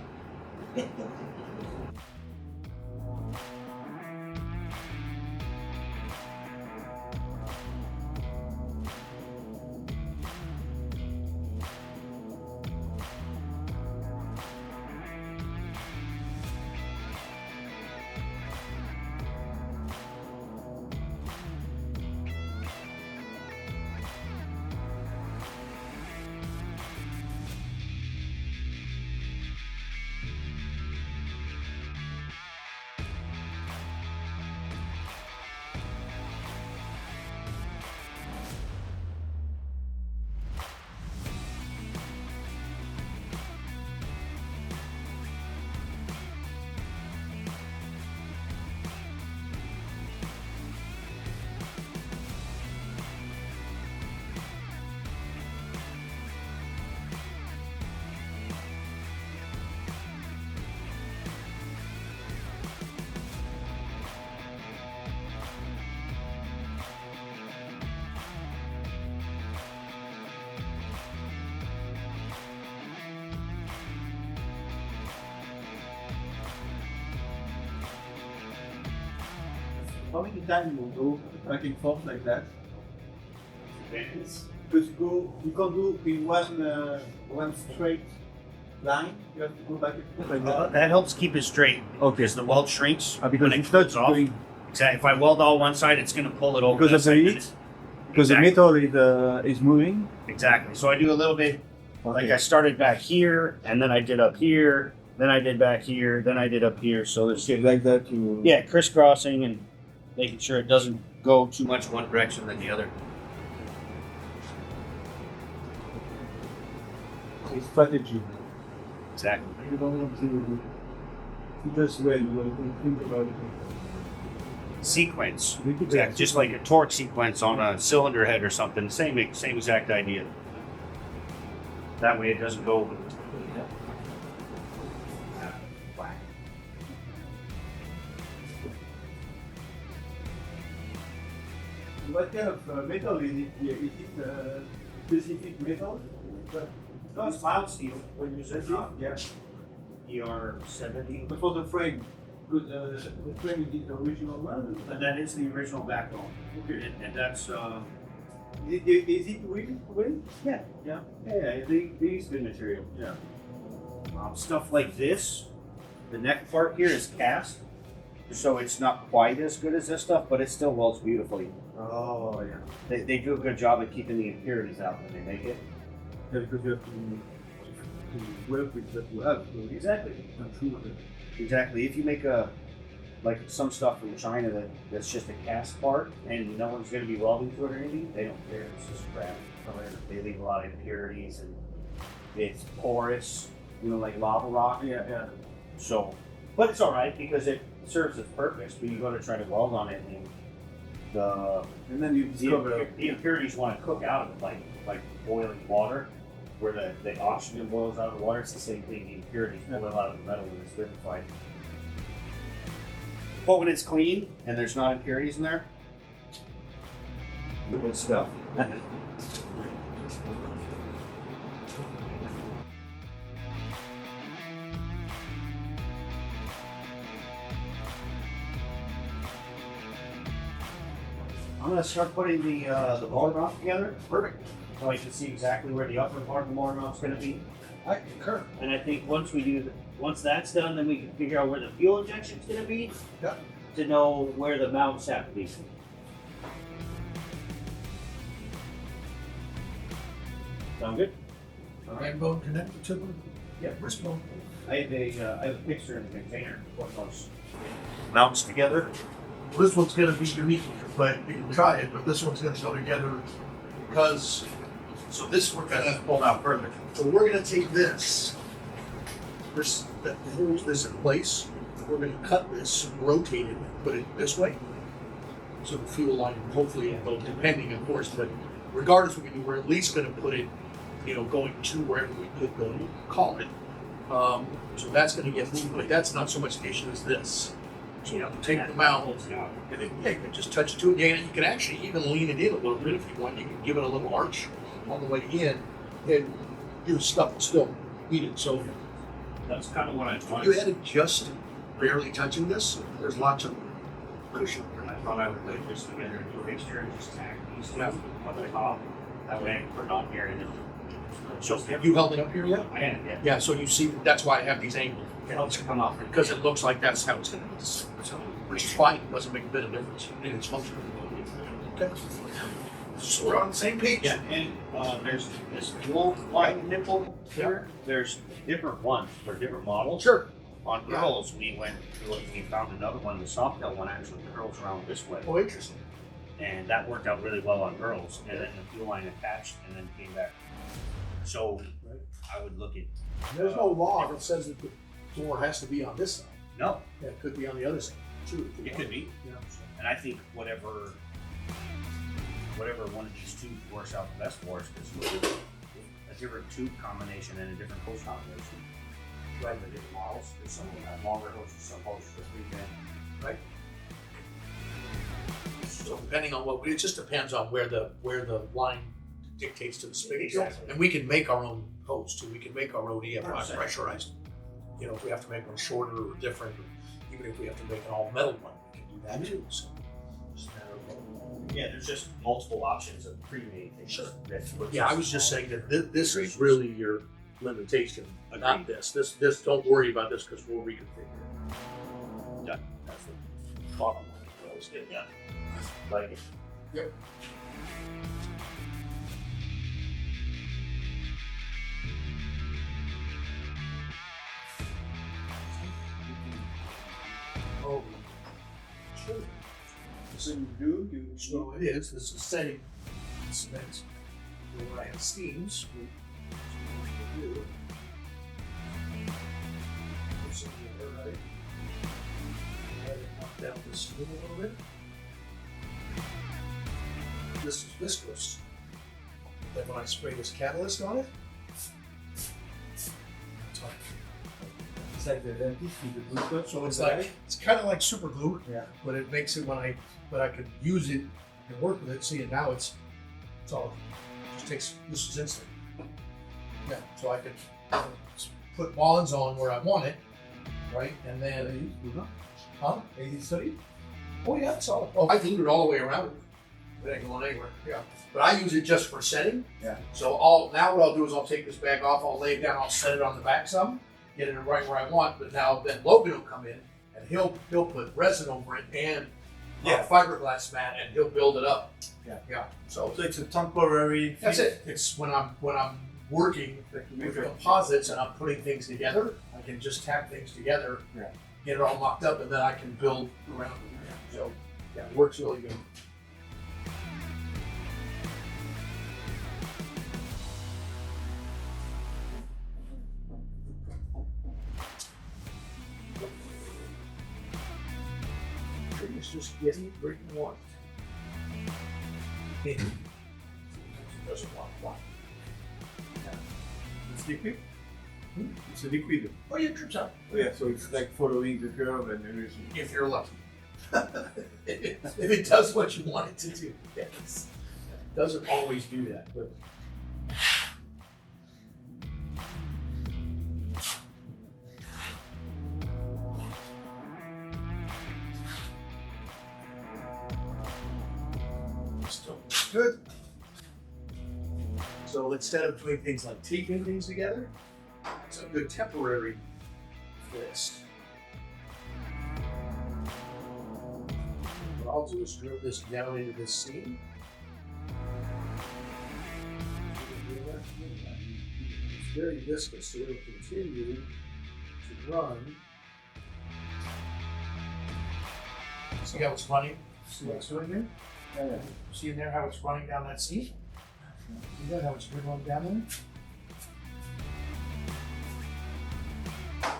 S7: How many times you go back and forth like that?
S3: Depends.
S7: Because you can't do in one straight line. You have to go back and forth like that.
S3: That helps keep it straight.
S7: Okay.
S3: Because the weld shrinks
S7: Because
S3: when it
S7: it's not
S3: cuts off.
S7: going-
S3: Exactly. If I weld all one side, it's going to pull it over.
S7: Because
S3: that
S7: of the
S3: side.
S7: heat? Because
S3: Exactly.
S7: the metal is moving.
S3: Exactly. So I do a little bit, like
S7: Okay.
S3: I started back here, and then I did up here, then I did back here, then I did up here. So there's,
S7: Okay, like that you.
S3: yeah, crisscrossing and making sure it doesn't go too much one direction than the other.
S7: It's strategy.
S3: Exactly.
S7: You don't want to just well, think about it.
S3: Sequence.
S7: We could
S3: Exactly. Just like a torque sequence on a cylinder head or something. Same exact idea. That way it doesn't go.
S7: What kind of metal is it here? Is it specific metal?
S3: No, it's mild steel.
S7: When you say it? Yeah.
S3: ER70.
S7: But for the frame, because the frame is the original one.
S3: And that is the original backbone.
S7: Okay.
S3: And that's
S7: Is it real?
S3: yeah. These good material.
S7: Yeah.
S3: Stuff like this, the neck part here is cast, so it's not quite as good as this stuff, but it still welds beautifully.
S7: Oh, yeah.
S3: They do a good job at keeping the impurities out when they make it.
S7: Yeah, because you have to work with what you have. So
S3: Exactly.
S7: I'm sure that.
S3: Exactly. If you make like some stuff from China that's just a cast part and no one's going to be welding to it or anything, they don't care. It's just scrap. They leave a lot of impurities and it's porous, like lava rock.
S7: Yeah.
S3: So, but it's all right because it serves its purpose. But you go to try to weld on it, and
S7: And then you discover.
S3: the impurities want to cook out of it like boiling water. where the oxygen boils out of the water, it's the same thing. The impurities boil out of the metal when it's liquefied. But when it's clean and there's not impurities in there, good stuff. I'm gonna start putting the motor mount together.
S1: Perfect.
S3: So I can see exactly where the upper part of the motor mount's gonna be.
S1: I concur.
S3: And I think once that's done, then we can figure out where the fuel injection's gonna be.
S1: Yeah.
S3: To know where the mounts have to be. Sound good?
S1: Backbone connected to them.
S3: Yeah.
S1: Wristbone.
S3: I have a picture in the container. Put those mounts together.
S1: This one's going to be unique, but you can try it. But this one's going to go together because. So this we're going to pull out further. So we're going to take this that holds this in place. We're going to cut this, rotate it, and put it this way. So the fuel line, hopefully, will go depending, of course. But regardless, we're at least going to put it, going to wherever we could go. Call it. So that's going to get moved, but that's not so much the issue as this. So take them out, and then you can just touch it to it. Yeah, you can actually even lean it in a little bit if you want. You can give it a little arch on the way in, and your stuff will still eat it. So
S3: That's kind of what I thought.
S1: you had it just barely touching this. There's lots of cushion.
S3: I thought I would put this together into a fixture and just tack these two on the top. That way I can put it on here and then.
S1: So have you held it up here yet?
S3: I am, yeah.
S1: Yeah. So you see, that's why I have these angles.
S3: It helps it come off.
S1: Because it looks like that's how it's going to be. So, which is fine. It doesn't make a bit of difference in its function. Okay. So we're on the same page.
S3: Yeah, and there's this fuel line nipple here. There's different ones for different models.
S1: Sure.
S3: On girls, we went through and we found another one. The Softail one actually curls around this way.
S1: Oh, interesting.
S3: And that worked out really well on girls. And then the fuel line attached and then came back. So I would look at.
S1: There's no law that says that the door has to be on this side.
S3: No,
S1: Yeah, it could be on the other side too. if you
S3: it
S1: want.
S3: could be.
S1: Yeah.
S3: And I think whatever one of these tubes works out the best for us, because a different tube combination and a different hose combination. Right, the different models. There's some that have longer hoses, some hoses are 3
S1: Right. So depending on what, it just depends on where the line dictates to the spigot.
S3: Exactly.
S1: And we can make our own hose too. We can make our own EFI
S3: 100%.
S1: pressurized. If we have to make one shorter or different, or even if we have to make an all metal one, we can do that too. So just a matter of
S3: Yeah, there's just multiple options of pre-made things.
S1: Sure.
S3: That
S1: Yeah, I was just saying that this is really your limitation, not this. This don't worry about this because we'll reconfigure it.
S3: Yeah, that's the bottom line. I always get done. Like it.
S1: Yep. Oh, sure.
S7: So you
S1: So it is. This is setting cement. Where I have steams. Knock down this steam a little bit. This is viscous. Then when I spray this catalyst on it, it's hard.
S7: It's like the dentist with the blue touch.
S1: So it's kind of like super glue,
S7: Yeah.
S1: but it makes it but I could use it and work with it. See, and now it's all, it just takes, this is instant. Yeah, so I could put bonds on where I want it, right? And then, huh?
S7: 80/30?
S1: Oh yeah, it's all, I can do it all the way around. It ain't going anywhere, yeah. But I use it just for setting.
S7: Yeah.
S1: So now what I'll do is I'll take this bag off, I'll lay it down, I'll set it on the back some, get it right where I want, but now then Logan will come in and he'll put resin over it and fiberglass mat and he'll build it up.
S7: Yeah.
S1: Yeah. So
S7: So it's a temporary.
S1: that's it. It's when I'm working with composites and I'm putting things together, I can just tap things together, get it all mocked up, and then I can build around it. So yeah, it works really good. It's just getting where you want. It doesn't want one.
S7: It's liquid? It's a liquid.
S1: Oh, yeah, it drips out.
S7: Oh, yeah, so it's like following the curve and everything.
S1: If you're lucky. If it does what you want it to do. Yes. It doesn't always do that, but. Still good. So instead of doing things like taping things together, it's a good temporary twist. What I'll do is drill this down into this seam. It's very viscous, so it'll continue to run. See how it's running? See what it's doing here?
S7: Yeah.
S1: See in there how it's running down that seam? See that, how it's running down there?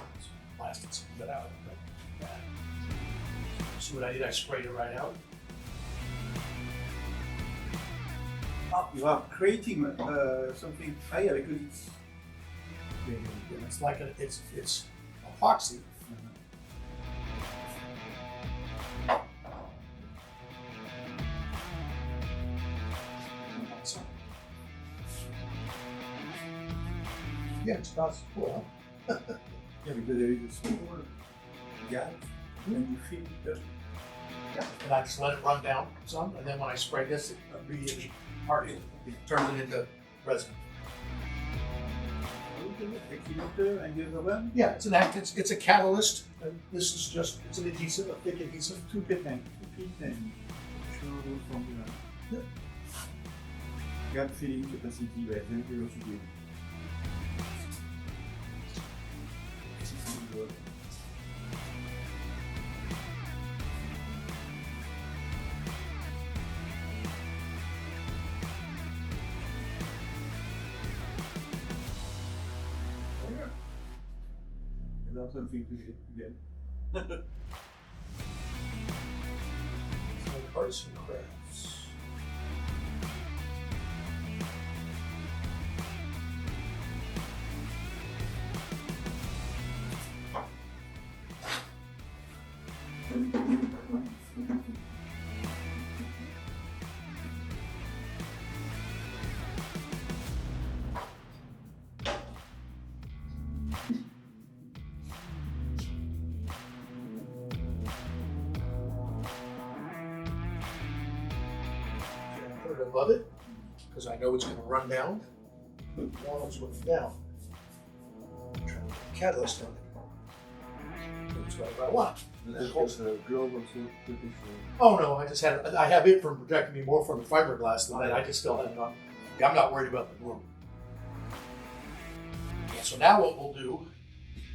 S1: Blasted some of it out. But, see what I did? I sprayed it right out.
S7: You are creating something higher because it's.
S1: It's like it's epoxy. Yeah, it's not cool.
S7: Yeah, because there is a small gap and you feel it.
S1: And I just let it run down some, and then when I spray this, it immediately it turns it into resin.
S7: And the other one?
S1: Yeah, it's a catalyst, and this is just it's an adhesive, a thick adhesive.
S7: Two and show from the gap filling capacity by 10 velocity. Not something to get.
S1: Arts and crafts. Above it, because I know it's going to run down. While it's looking down, I'm trying to get the catalyst on it. That's what I want.
S7: There's also a glove also protection.
S1: Oh no, I have it from protecting me more from the fiberglass than that. I just still have it on. I'm not worried about the glue. Yeah, so now what we'll do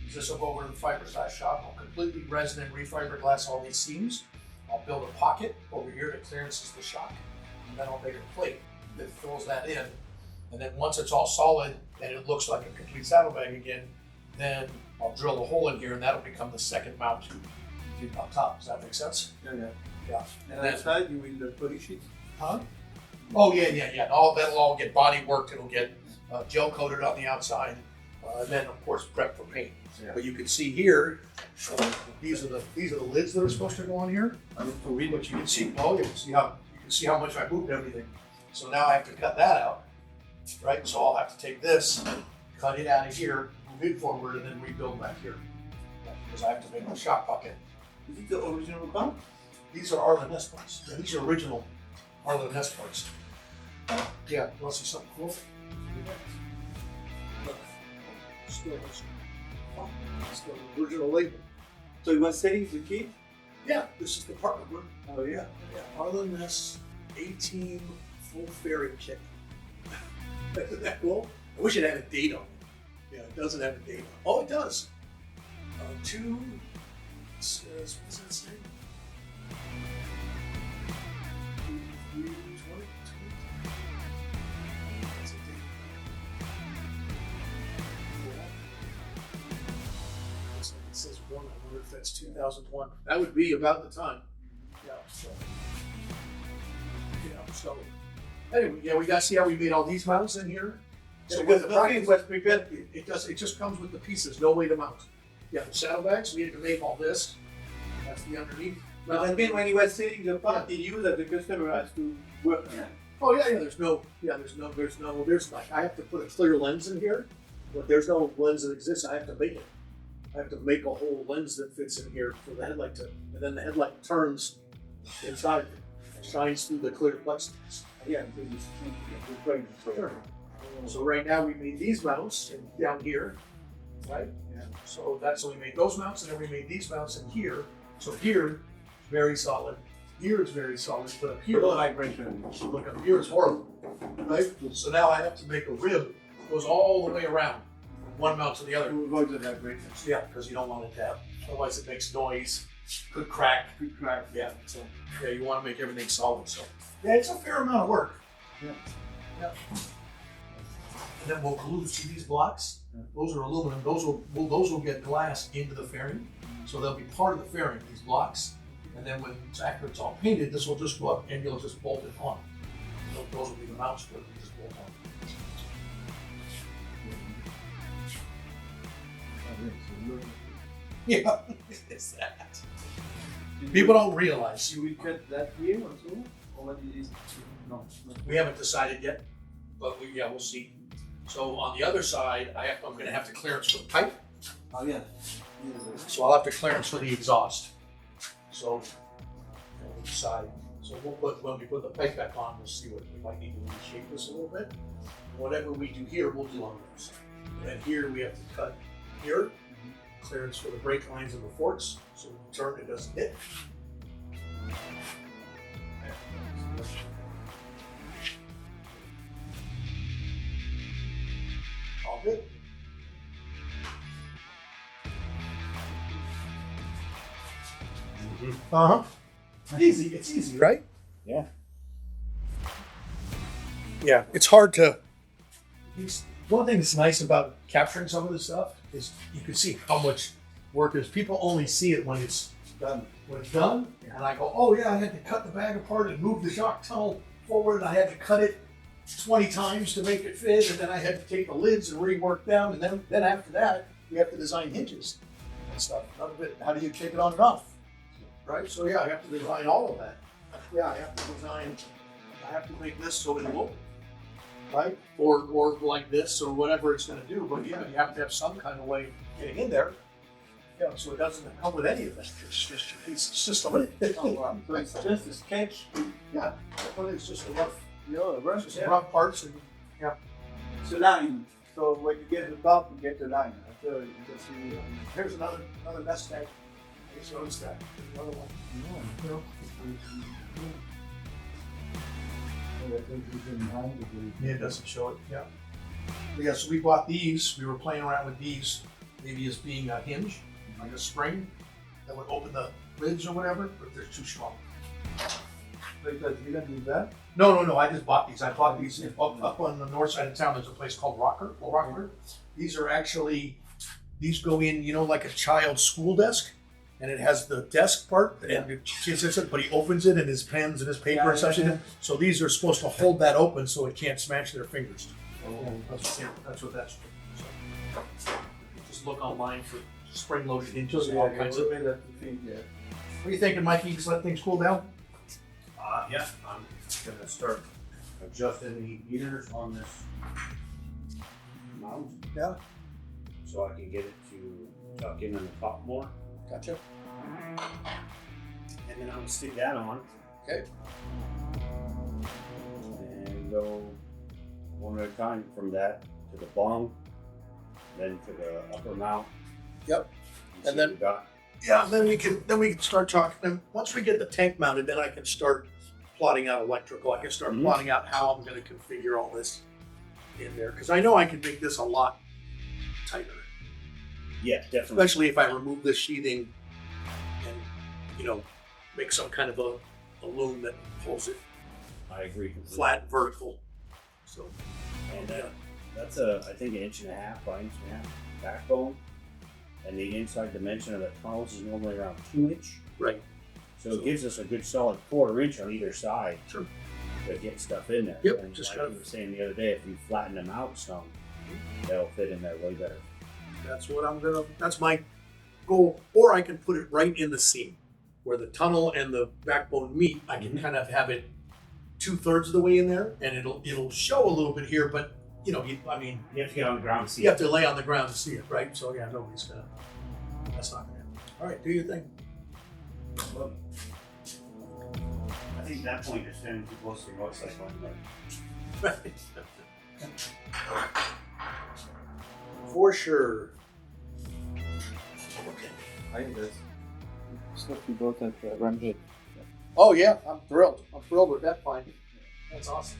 S1: is this will go over to the fiberglass shop. I'll completely resin and refiberglass all these seams. I'll build a pocket over here that clearances the shock. And then I'll make a plate that fills that in. And then once it's all solid and it looks like a complete saddlebag again, then I'll drill a hole in here and that'll become the second mount on top. Does that make sense?
S7: Yeah.
S1: Yeah.
S7: And outside you will polish it?
S1: Huh? Oh yeah. That'll all get body worked. It'll get gel coated on the outside. And then of course prep for paint.
S7: Yeah.
S1: But you can see here, these are the lids that are supposed to go on here. But you can see, see how much I moved everything. So now I have to cut that out, right? So I'll have to take this, cut it out of here, move it forward, and then rebuild back here. Because I have to make a shock pocket.
S7: Is it the original part?
S1: These are Arlen Ness parts. Yeah, these are original Arlen Ness parts. Yeah, you want to see something cool? Look, still the original label.
S7: So you were selling the kit?
S1: Yeah, this is the part number.
S7: Oh yeah.
S1: Yeah, Arlen Ness 18 full fairing kit. Isn't that cool? I wish it had a date on it. Yeah, it doesn't have a date on it. Oh, it does. What does it say? 20. That's a date. Looks like it says 1. I wonder if that's 2001. That would be about the time. So anyway, yeah, we got to see how we made all these mounts in here. So
S7: Because
S1: with the
S7: nothing was prepared.
S1: it just comes with the pieces, no way to mount. Yeah, the saddlebags, we had to make all this. That's the underneath.
S7: But I mean, when he was selling the part, he knew that the customer has to work on it.
S1: Oh yeah, there's like, I have to put a clear lens in here, but there's no lens that exists, I have to make it. I have to make a whole lens that fits in here for the headlight to, and then the headlight turns inside, shines through the clear plexiglass.
S7: Yeah, because it's going to
S1: Sure. So right now we made these mounts down here, right?
S7: Yeah.
S1: So we made those mounts, and then we made these mounts in here. So here, it's very solid. Here it's very solid, but up here,
S7: low vibration.
S1: look up here, it's horrible, right? So now I have to make a rib that goes all the way around, from one mount to the other.
S7: To avoid the vibrations.
S1: Yeah, because you don't want it to have, otherwise it makes noise, could crack.
S7: Good crack.
S1: Yeah, so yeah, you want to make everything solid. So yeah, it's a fair amount of work.
S7: Yeah.
S1: Yeah. And then we'll glue. See these blocks? Those are aluminum. Those will get glass into the fairing, so they'll be part of the fairing. These blocks, and then when after it's all painted, this will just go up and you'll just bolt it on. Those will be the mounts, but we just bolt on. Yeah, it's that. People don't realize.
S7: You will cut that here also? Or what it is? No.
S1: We haven't decided yet, but we'll see. So on the other side, I'm going to have to clearance for the pipe.
S7: Oh, yeah.
S1: So I'll have to clearance for the exhaust. So we'll decide. So when we put the pipe back on, we'll see what we might need to reshape this a little bit. Whatever we do here, we'll do on those. And then here we have to cut here, clearance for the brake lines and the forks, so when we turn it doesn't hit. All good. Uh-huh. Easy, it's easy, right?
S3: Yeah.
S1: Yeah, it's hard to. One thing that's nice about capturing some of this stuff is you can see how much work is. People only see it when it's done. When it's done, and I go, oh yeah, I had to cut the bag apart and move the shock tunnel forward, and I had to cut it 20 times to make it fit, and then I had to take the lids and rework them, and then after that, we have to design hinges and stuff. None of it. How do you take it on and off? Right. So yeah, I have to design all of that. Yeah, I have to design. I have to make this so it won't. Right? Or like this, or whatever it's going to do. But yeah, you have to have some kind of way of getting in there. Yeah, so it doesn't come with any of that. It's just a
S7: So it's just a sketch.
S1: yeah, but it's just a rough,
S7: Right?
S1: just rough parts, and yeah.
S7: It's a line. So when you get the top, you get the line. After you just see.
S1: Here's another nest tag. I just noticed that. There's another one. Yeah, it doesn't show it. Yeah. But yeah, so we bought these. We were playing around with these, maybe as being a hinge, like a spring that would open the lids or whatever, but they're too strong.
S7: Because you don't do that.
S1: No. I just bought these. I bought these up on the north side of town. There's a place called Rocker. These are actually, these go in, like a child's school desk. And it has the desk part, and but he opens it, and his pens and his paper and stuff.
S7: Yeah.
S1: So these are supposed to hold that open so it can't smash their fingers. That's what that's for. So, just look online for spring-loaded hinges and all kinds of. What are you thinking, Mikey? Just let things cool down?
S6: Yeah, I'm gonna start adjusting the heaters on this mount.
S1: Yeah.
S6: So I can get it to tuck in on the top more.
S1: Gotcha.
S6: And then I'll stick that on.
S1: Okay.
S6: And go one at a time from that to the bung, then to the upper mount.
S1: Yep.
S6: And
S1: And then-
S6: we got
S1: Yeah. Then we can start talking. Then once we get the tank mounted, then I can start plotting out electrical. I can start plotting out how I'm going to configure all this in there, because I know I can make this a lot tighter.
S6: yeah, definitely.
S1: Especially if I remove this sheathing and, make some kind of a loom that holds it
S6: I agree completely.
S1: flat, vertical. So,
S6: And that's I think 1.5 inches by 1.5 inches backbone. And the inside dimension of the tunnels is normally around 2 inch.
S1: right.
S6: So it gives us a good solid 1/4 inch on either side
S1: Sure.
S6: to get stuff in there.
S1: Yep,
S6: And
S1: just
S6: like
S1: gotta-
S6: you were saying the other day, if you flatten them out some,
S3: That'll fit in there way better.
S1: That's my goal. Or I can put it right in the seam where the tunnel and the backbone meet. I can kind of have it 2/3 of the way in there, and it'll show a little bit here, but you have to
S3: get on the ground to see
S1: you have to lay on the ground to see it, right? So yeah, that's not gonna happen. All right, do your thing.
S3: Well, I think at that point you're standing too close to the motorcycle anyway.
S1: For sure.
S7: I think that's stuff you both at Ramjet.
S1: Oh yeah, I'm thrilled. I'm thrilled with that find. That's awesome.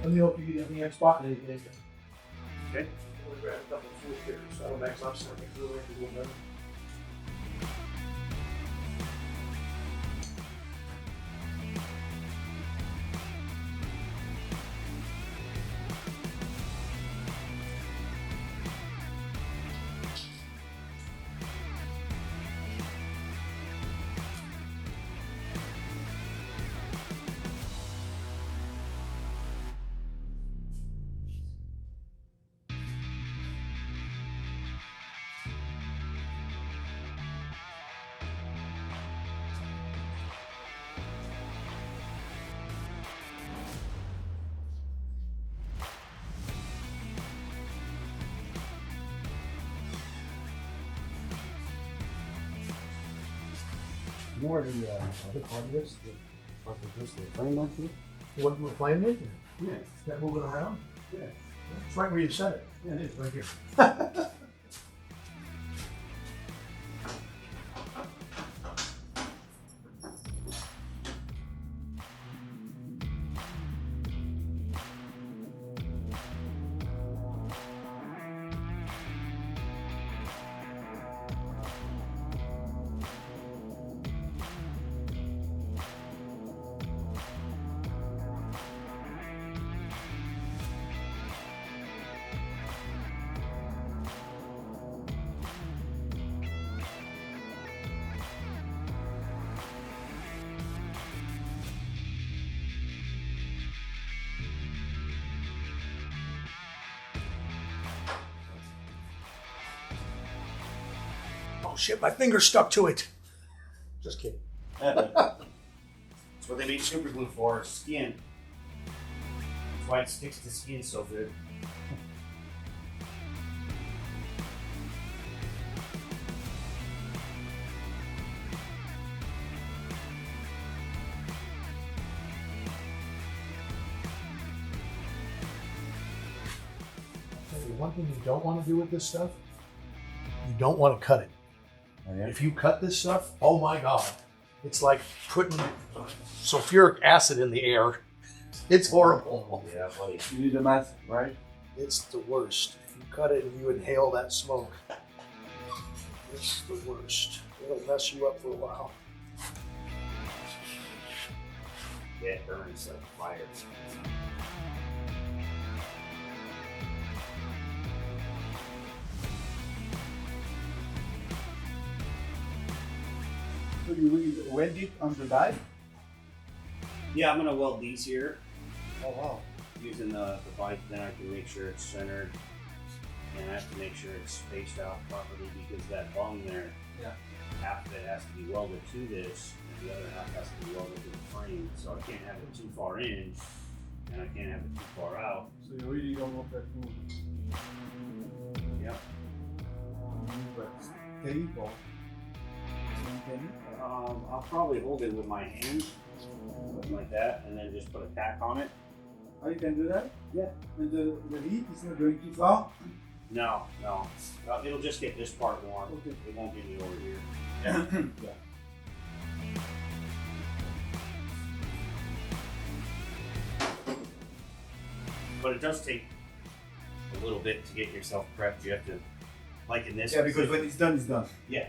S1: Let me hope you get the next spot and then you can.
S3: Okay.
S1: We'll grab a couple of food here, saddlebags up so I can do it a little better.
S2: More the other part of this, the frame on it.
S1: You want to flame it?
S2: Yeah.
S1: Is that moving around?
S2: Yeah.
S1: It's right where you said it.
S2: Yeah, it is right here.
S1: Oh shit, my finger stuck to it. Just kidding.
S3: That's what they make super glue for, skin. That's why it sticks to skin so good.
S1: One thing you don't want to do with this stuff, you don't want to cut it.
S2: Oh, yeah?
S1: If you cut this stuff, oh my God, it's like putting sulfuric acid in the air. It's horrible.
S3: Yeah, buddy.
S7: You need a mask, right?
S1: It's the worst. If you cut it and you inhale that smoke, it's the worst. It'll mess you up for a while.
S3: Yeah, it burns like fire.
S7: So you will weld it on the die?
S3: Yeah, I'm gonna weld these here
S7: Oh wow.
S3: using the bike, then I can make sure it's centered. And I have to make sure it's spaced out properly because that bung there,
S7: Yeah.
S3: half of it has to be welded to this, and the other half has to be welded to the frame. So I can't have it too far in and I can't have it too far out.
S7: So you really don't want that move.
S3: Yep.
S7: But steady or steady?
S3: I'll probably hold it with my hand, something like that, and then just put a tack on it.
S7: Oh, you can do that?
S3: Yeah.
S7: And the heat is not going too far?
S3: No. It'll just get this part warm.
S7: Okay.
S3: It won't get me over here.
S7: Yeah.
S3: But it does take a little bit to get yourself prepped. You have to, like in this.
S7: Yeah, because when it's done, it's done.
S3: Yeah,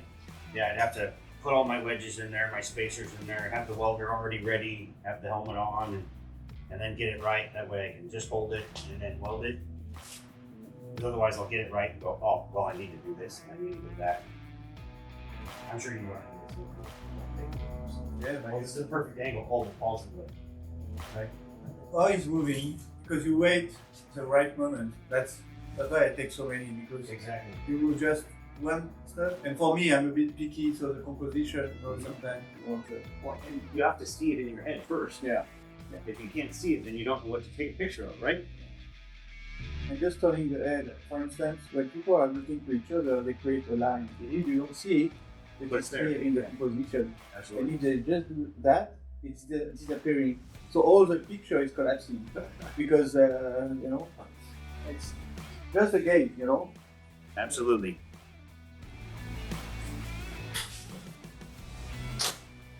S3: I'd have to put all my wedges in there, my spacers in there, have the welder already ready, have the helmet on, and then get it right. That way I can just hold it and then weld it. Because otherwise I'll get it right and go, oh, well, I need to do this and I need to do that. I'm sure you want to
S7: Yeah,
S3: well, this is the perfect angle. Hold it, falls into it. Right?
S7: Oh, it's moving because you wait the right moment. That's why I take so many, because
S3: Exactly.
S7: you will just one stuff. And for me, I'm a bit picky, so the composition or sometimes you want to.
S3: Well, and you have to see it in your head first.
S7: Yeah.
S3: If you can't see it, then you don't know what to take a picture of, right?
S7: And just turning the head, for instance, when people are looking to each other, they create a line. If you don't see it,
S3: But it's there.
S7: in the composition.
S3: Absolutely.
S7: And if they just do that, it's disappearing. So all the picture is collapsing because it's just a game,
S3: Absolutely.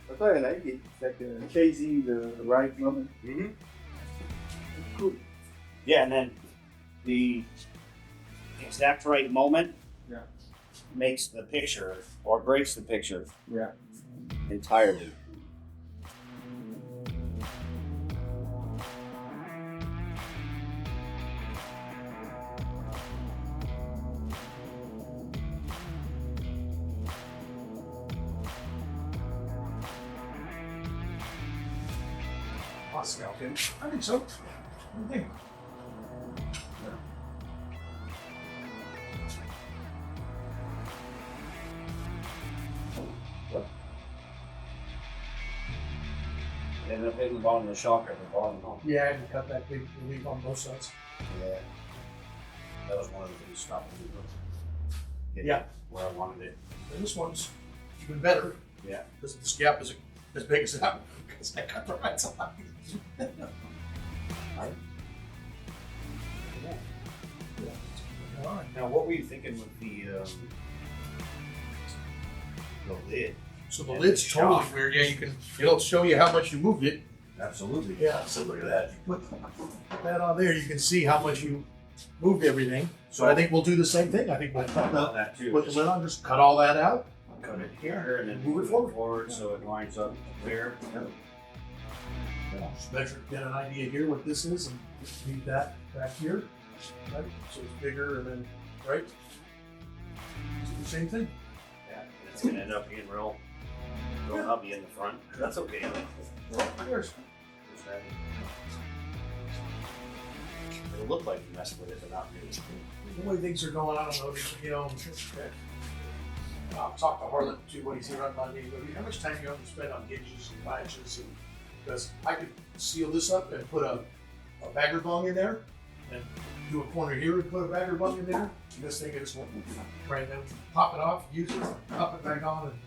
S7: That's why I like it. It's like chasing the right moment.
S3: Mm-hmm.
S7: It's cool.
S3: Yeah, and then the exact right moment
S7: Yeah.
S3: makes the picture or breaks the picture
S7: Yeah.
S3: entirely.
S1: Okay. I think so. What do you think?
S3: Ended up hitting the bottom of the shock at the bottom. Huh?
S1: Yeah, I had to cut that big relief on both sides.
S3: Yeah. That was one of the things stopping me from getting
S1: Yeah.
S3: where I wanted it.
S1: And this one's even better
S3: Yeah.
S1: because this gap is as big as that one because I cut the right side.
S3: Right.
S1: Yeah. All right.
S3: Now, what were you thinking with the lid?
S1: So the
S3: And
S1: lid's
S3: the
S1: totally
S3: shock.
S1: weird. Yeah, it'll show you how much you moved it.
S3: Absolutely.
S1: Yeah, so look at that. You put that on there, you can see how much you moved everything. So I think we'll do the same thing. I think we'll cut
S3: that too.
S1: put the lid on, just cut all that out.
S3: Cut it here and then
S1: Move it forward.
S3: so it lines up there.
S1: Yeah, just measure, get an idea here what this is, and just leave that back here. Right? So it's bigger, and then right. So the same thing.
S3: Yeah, and it's gonna end up being real hubby in the front. That's okay.
S1: There's
S3: It'll look like you messed with it, but not really.
S1: the way things are going. I don't know. I'll talk to Harlan too when he's here on Monday. But how much time you have to spend on hinges and latches? And because I could seal this up and put a bagger bung in there, and do a corner here and put a bagger bung in there. And this thing is right then pop it off, use it, pop it back on, and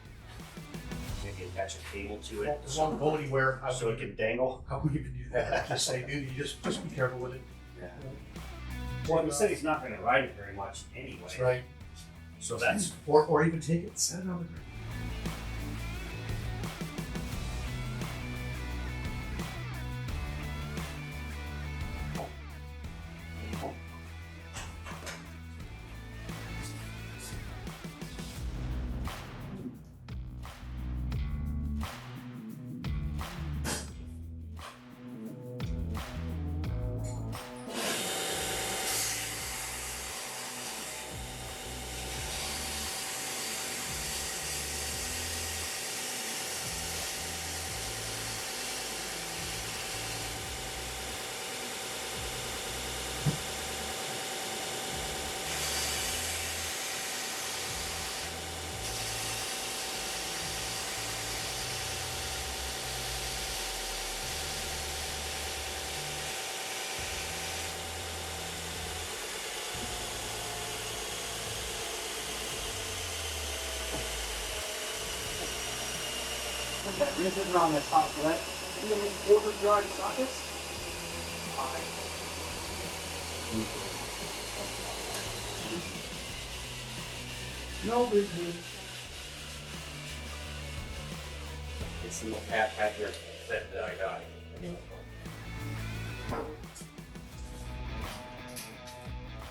S3: Maybe attach a cable to it
S1: it won't go anywhere.
S3: so it can dangle.
S1: How would you do that? Just say, dude, you just be careful with it.
S3: Yeah. Well, he said he's not gonna ride it very much anyway.
S1: That's right.
S3: So that's
S1: Or even take it and set it on the ground.
S3: This is on the top left.
S8: And then quarter yard sockets.
S1: No big deal.
S5: It's the half here that I got.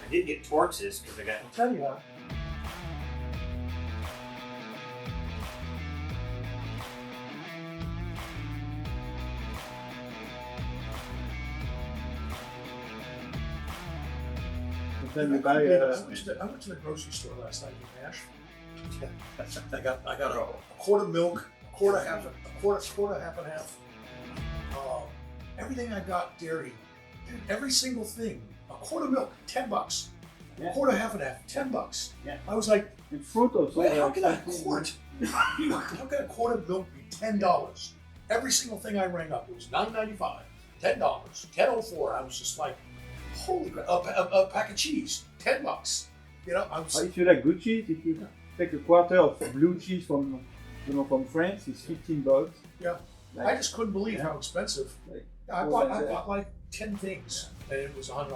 S6: I did get Torxes because I got
S1: I'll tell you what.
S7: Then you buy
S1: I went to the grocery store last night in Nash. I got a quart of milk, a quarter half and half. Everything I got dairy, dude, every single thing. A quart of milk, $10.
S3: Yeah.
S1: A quarter half and half, $10.
S3: Yeah.
S1: I was like,
S7: and fruit also.
S1: man, how can a quart? How can a quart of milk be $10? Every single thing I rang up, it was $9.95, $10, $10.04. I was just like, holy crap! A pack of cheese, $10. You know, I was.
S7: If you like good cheese, if you take a quarter of blue cheese from France, it's $15.
S1: Yeah.
S7: Like,
S1: I just couldn't believe how expensive.
S7: Like,
S1: I bought like 10 things, and it was $100.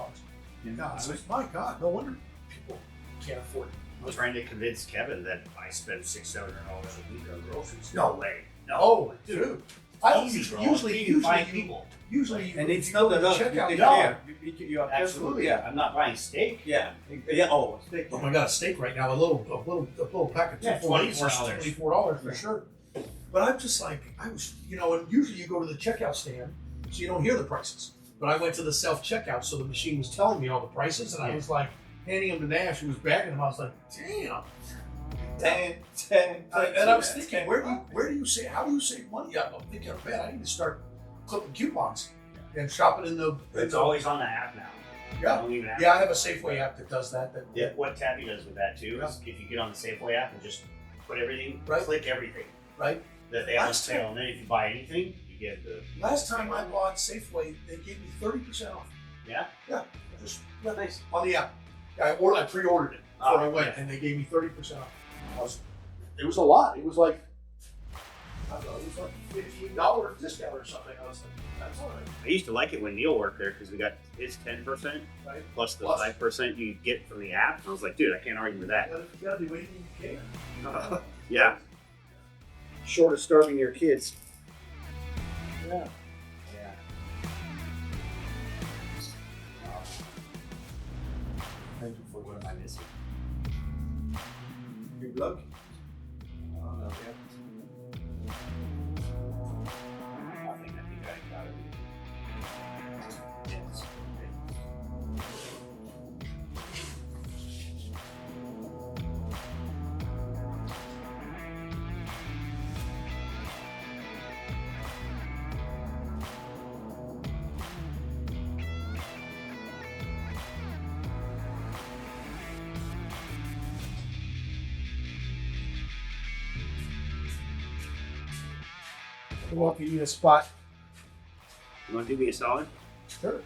S1: God, so my God, no wonder people can't afford it.
S6: I was trying to convince Kevin that I spend $600-700 a week on groceries.
S1: No
S6: way. No.
S1: Oh, dude. I don't
S6: Easy, bro.
S1: usually
S6: You find
S1: you
S6: people.
S1: usually
S7: and
S1: if
S7: it's
S1: you
S7: not
S1: go to
S7: enough. You
S1: checkout.
S7: take
S1: No.
S7: care. You are
S6: Absolutely.
S7: Yeah.
S6: I'm not buying steak.
S7: Yeah. Yeah. Oh, steak.
S1: Oh my God, a steak right now, a little pack of
S6: Yeah,
S1: $2.40
S6: $24.
S1: $24 for sure. But I'm just like, I was, you know, and usually you go to the checkout stand, so you don't hear the prices. But I went to the self-checkout, so the machine was telling me all the prices, and I was like, handing them to Nash, who was bagging them. I was like, damn. And I was thinking, where do you save? How do you save money? I'm thinking, man, I need to start clipping coupons and shopping in the.
S6: It's always on the app now.
S1: Yeah.
S6: I don't even have
S1: Yeah, I have a Safeway app that does that.
S6: Yeah. What Tabby does with that too is if you get on the Safeway app and just put everything,
S1: Right.
S6: click everything
S1: Right.
S6: that they have on
S1: Last
S6: sale, and then if you buy anything, you get the.
S1: Last time I bought Safeway, they gave me 30% off.
S6: Yeah.
S1: Yeah. Just
S6: Nice.
S1: on the app. I pre-ordered it before I went,
S6: yeah.
S1: and they gave me 30% off. It was a lot. It was like, I don't know, it was like $15 discount or something. I was like, that's all right.
S6: I used to like it when Neil worked there because we got his 10%
S1: Right?
S6: plus the
S1: Plus.
S6: 5% you get from the app. I was like, dude, I can't argue with that.
S1: You gotta do anything you can.
S6: Yeah.
S3: Short of starving your kids.
S1: Yeah.
S6: Yeah.
S1: Thank you for
S6: What am I missing?
S1: Good luck.
S6: Nothing. I think I got it. Yes.
S1: Good luck. You need a spot.
S6: You want to do me a solid?
S1: Sure.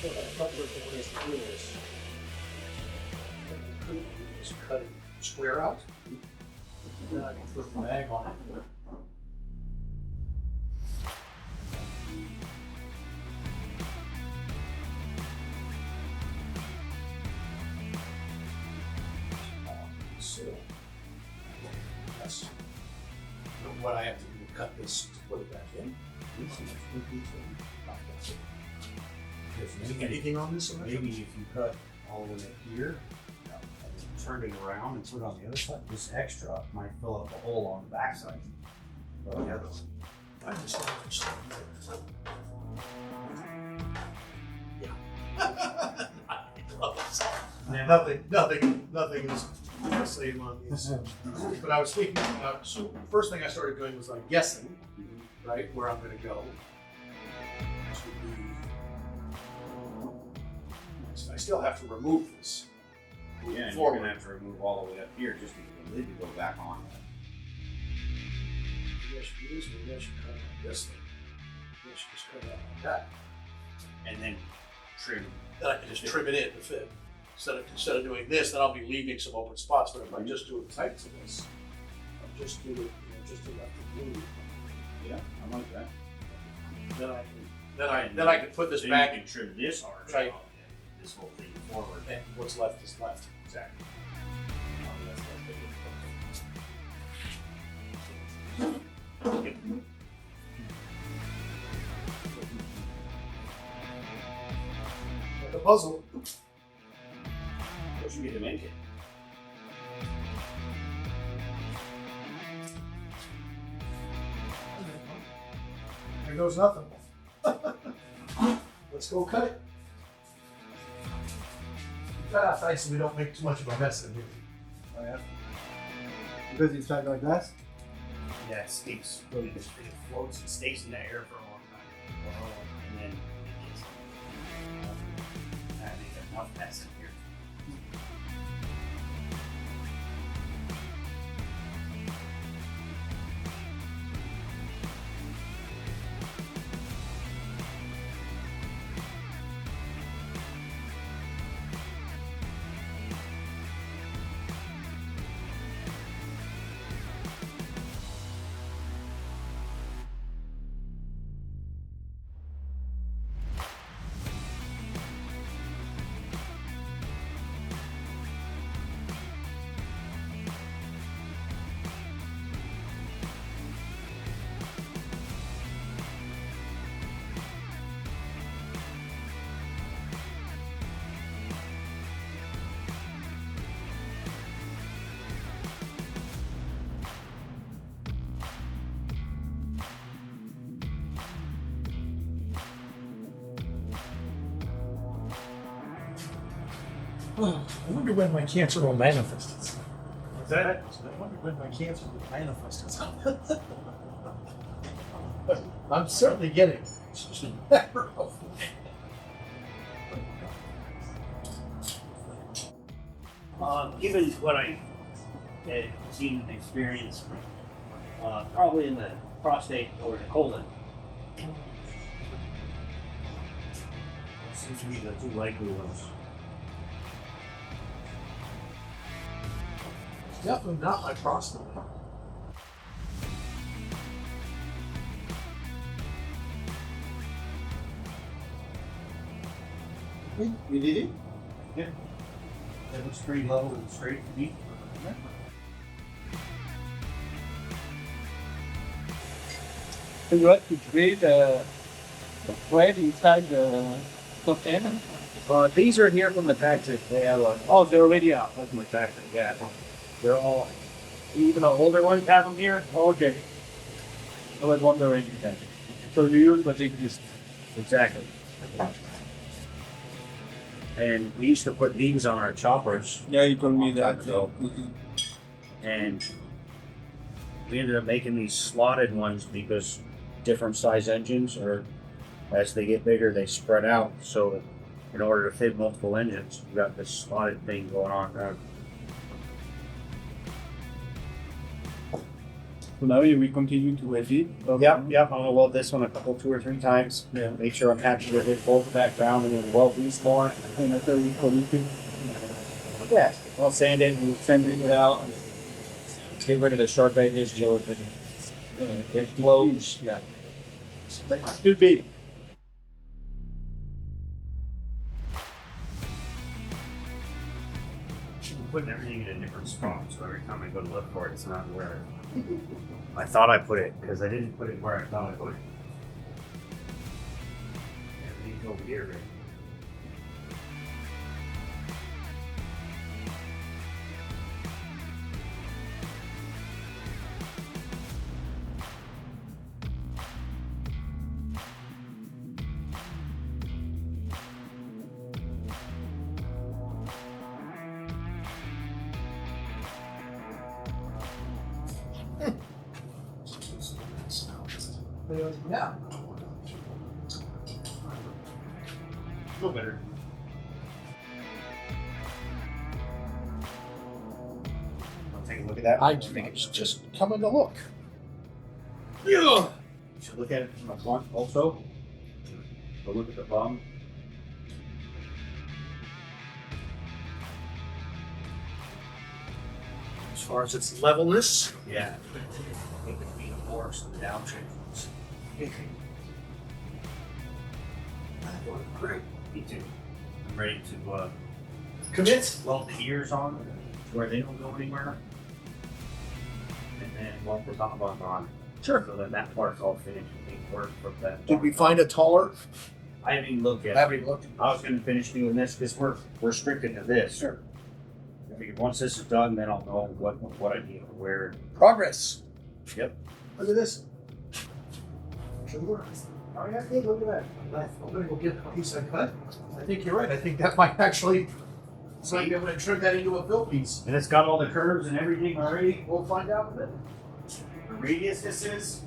S1: A couple of different ways to do this. Just cut it square out. Then I can put the mag on it. what I have to do to cut this to put it back in. Anything on this?
S3: Maybe if you cut all the way up here, and then turn it around and put it on the other side, this extra might fill up a hole on the backside. Well, the other one.
S1: I just don't understand. Yeah. Nothing is the same on these. But I was thinking about, so first thing I started doing was like guessing, right, where I'm gonna go. This would be, I still have to remove this.
S3: Yeah, and you're
S1: Forward.
S3: gonna have to remove all the way up here just to get the lid to go back on.
S1: Maybe I should do this, maybe I should cut it like this thing. Maybe I should just cut it out like that.
S3: And then trim.
S1: Then I can just trim it in to fit. Instead of doing this, then I'll be leaving some open spots. But if I just do it tight to this, I'll just do it, just enough to glue.
S3: Yeah, I like that.
S1: Then I can put this
S3: Then
S1: back,
S3: you can trim this arch
S1: Right.
S3: out and this whole thing forward.
S1: and what's left is left.
S3: Exactly.
S1: Like a puzzle.
S3: What you get to make it?
S1: There goes nothing. Let's go cut it. Cut out nice so we don't make too much of a mess in here.
S7: Oh, yeah. Because it's fiberglass.
S3: Yeah, it stays. It floats and stays in the air for a long time. And then it gets. There's enough mess in here.
S1: I wonder when my cancer will manifest itself. What's that? I wonder when my cancer will manifest itself. I'm certainly getting it. It's just a matter of
S3: Given what I had seen and experienced, probably in the prostate or the colon, seems to be the two likely ones.
S1: It's definitely not my prostate.
S7: You did it?
S3: Yeah. That looks pretty level and straight to me.
S8: So you have to create a thread inside the container?
S5: These are here from the factory. They have
S8: Oh, they're already out.
S5: from the factory. Yeah, they're all. Even the older ones have them here.
S8: Okay. I was wondering. So you use the thickness.
S5: Exactly. And we used to put these on our choppers,
S8: Yeah, you told me that.
S5: So- and we ended up making these slotted ones because different size engines, or as they get bigger, they spread out. So in order to fit multiple engines, we got this slotted thing going on.
S8: So now we continue to edit.
S5: Yep. I'm gonna weld this one two or three times.
S8: Yeah.
S5: Make sure I'm happy with it, bolt it back down, and then weld these more.
S8: And after we continue,
S5: Yeah. I'll sand it and
S8: send it out.
S5: get rid of the sharp edges so it flows.
S8: Yeah. Still big.
S5: putting everything in a different spot, so every time I go to look for it, it's not where I thought I put it, because I didn't put it where I thought I put it. Everything's over here, right?
S1: Yeah.
S5: A little better. Want to take a look at that?
S1: I think it's just coming to look. Yeah.
S5: You should look at it from the front also. So look at the bum.
S1: As far as its levelness.
S5: Yeah. It could be the force and the downshifts.
S1: Great.
S5: Me too. I'm ready to
S1: Commit.
S5: weld the ears on where they don't go anywhere. And then weld the top bunk on.
S1: Sure.
S5: So that that part's all finished and they work for that.
S1: Did we find a taller?
S5: I haven't even looked yet.
S1: Haven't even looked.
S5: I was going to finish doing this because we're restricted to this.
S1: Sure.
S5: I figured once this is done, then I'll know what I need to wear.
S1: Progress.
S5: Yep.
S1: Look at this. Should work. Oh yeah, hey, look at that. I'm gonna go get a piece I cut. I think you're right. I think that might actually. So I'm able to trim that into a fill piece.
S5: And it's got all the curves and everything already.
S1: We'll find out in a minute.
S5: The radius this is.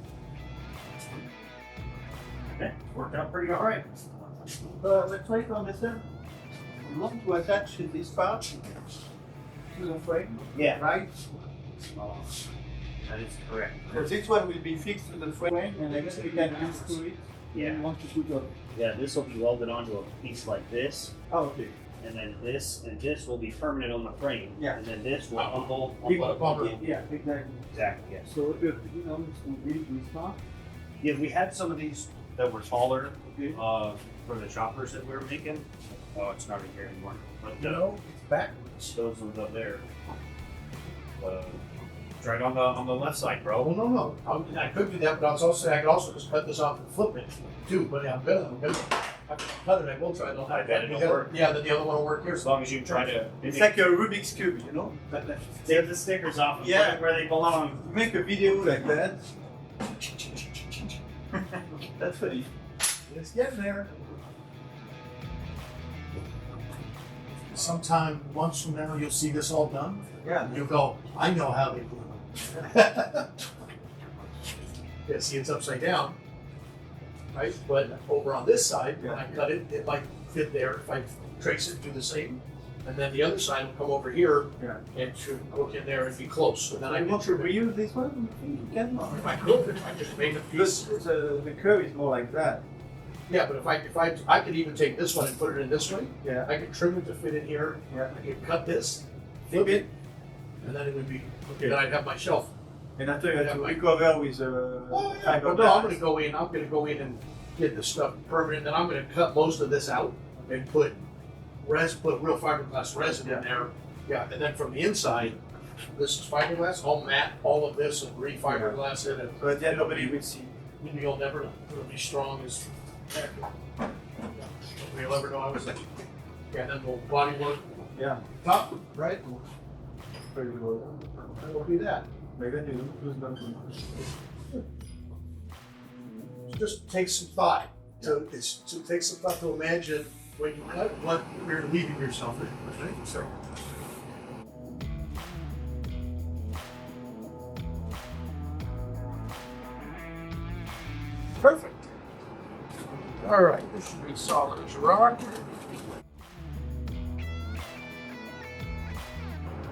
S5: Okay, worked out pretty all right.
S7: Let's wait on this one. We want to attach this part to the frame,
S5: Yeah.
S7: right?
S5: That is correct.
S7: So this one will be fixed to the frame, and then we can unscrew it.
S5: Yeah.
S7: We want to put a.
S5: Yeah, this will be welded onto a piece like this,
S7: Oh, okay.
S5: and then this and this will be permanent on the frame.
S7: Yeah.
S5: And then this will unbolt.
S7: Yeah, exactly.
S5: Exactly. Yes.
S7: So to build this part.
S5: Yeah, we had some of these that were taller
S7: Okay.
S5: for the choppers that we were making. Oh, it's not in here anymore. But
S1: No, it's backwards.
S5: those ones up there. It's right on the left side,
S1: Oh
S5: bro.
S1: no. I could do that, but I was also I could also just cut this off and flip it too. But yeah, I'm gonna cut it. I will try.
S5: I bet it'll work.
S1: Yeah, then the other one will work here.
S5: As long as you try to.
S7: It's like a Rubik's Cube, you know?
S5: Tear the stickers off and
S7: Yeah.
S5: put it where they belong.
S7: Make a video like that. That's funny.
S1: It's getting there. Sometime months from now, you'll see this all done.
S7: Yeah.
S1: And you'll go, I know how they do it. Yeah, see, it's upside down, right? But over on this side, when I cut it, it might fit there. If I trace it, do the same. And then the other side will come over here and should hook in there and be close. And then I
S7: You
S1: can
S7: want to
S1: trim it.
S7: reuse this one? You can.
S1: If I could, if I just made a piece.
S7: Because the curve is more like that.
S1: Yeah, but if I could even take this one and put it in this way.
S7: Yeah.
S1: I could trim it to fit in here.
S7: Yeah.
S1: I could cut this, flip it, and then it would be.
S7: Okay.
S1: Then I'd have my shelf.
S7: And after you have to recover with
S1: Oh yeah. Well, no, I'm gonna go in and get the stuff permanent. Then I'm gonna cut most of this out and put real fiberglass resin in there. Yeah, and then from the inside, this is fiberglass. I'll mat all of this and re-fiberglass it, and
S7: So at the end, nobody will see.
S1: you'll never know. It'll be strong as heck. Nobody will ever know I was like. Yeah, then we'll body work
S7: Yeah.
S1: top, right?
S7: Very good.
S1: And we'll do that.
S7: Maybe you lose nothing.
S1: Just take some thought. To take some thought to imagine when you cut what you're leaving yourself in. Right? So. Perfect. All right, this should be solid as rock.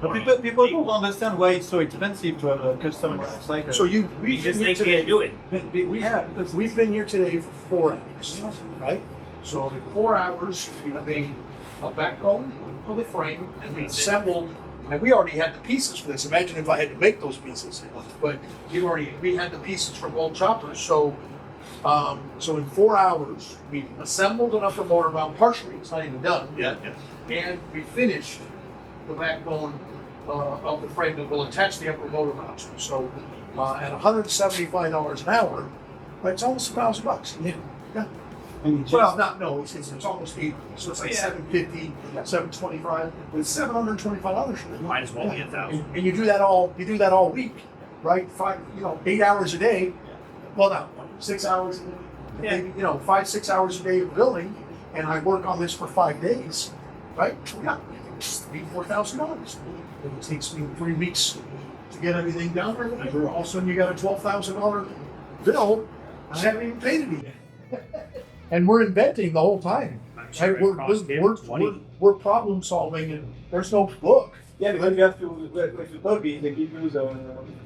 S7: But people don't understand why it's so expensive to have a custom cycle.
S1: So we
S5: Just
S1: here
S5: they
S1: today.
S5: can't do it.
S1: We've been here today for 4 hours, right? So in 4 hours, we made a backbone for the frame, and we assembled. And we already had the pieces for this. Imagine if I had to make those pieces, but we had the pieces from old choppers. So in 4 hours, we assembled an upper motor mount partially. It's not even done.
S5: Yeah.
S1: And we finished the backbone of the frame that will attach the upper motor mounts. So at $175 an hour, right, it's almost $1,000. Yeah. Yeah. Well, not no, it's almost 8. So it's like 750, 725. It's $725.
S3: Might as well be 1,000.
S1: And you do that all week, right? 8 hours a day. Well, no, 6 hours a day. Maybe, 5, 6 hours a day of building, and I work on this for 5 days, right? Yeah, it's $3,000-4,000. It takes me 3 weeks to get everything done. And all of a sudden, you got a $12,000 bill. I haven't even paid it yet. And we're inventing the whole time.
S3: Sure
S1: Right? We're problem solving, and there's no book.
S7: Yeah, because you have to, when you told me, they give you the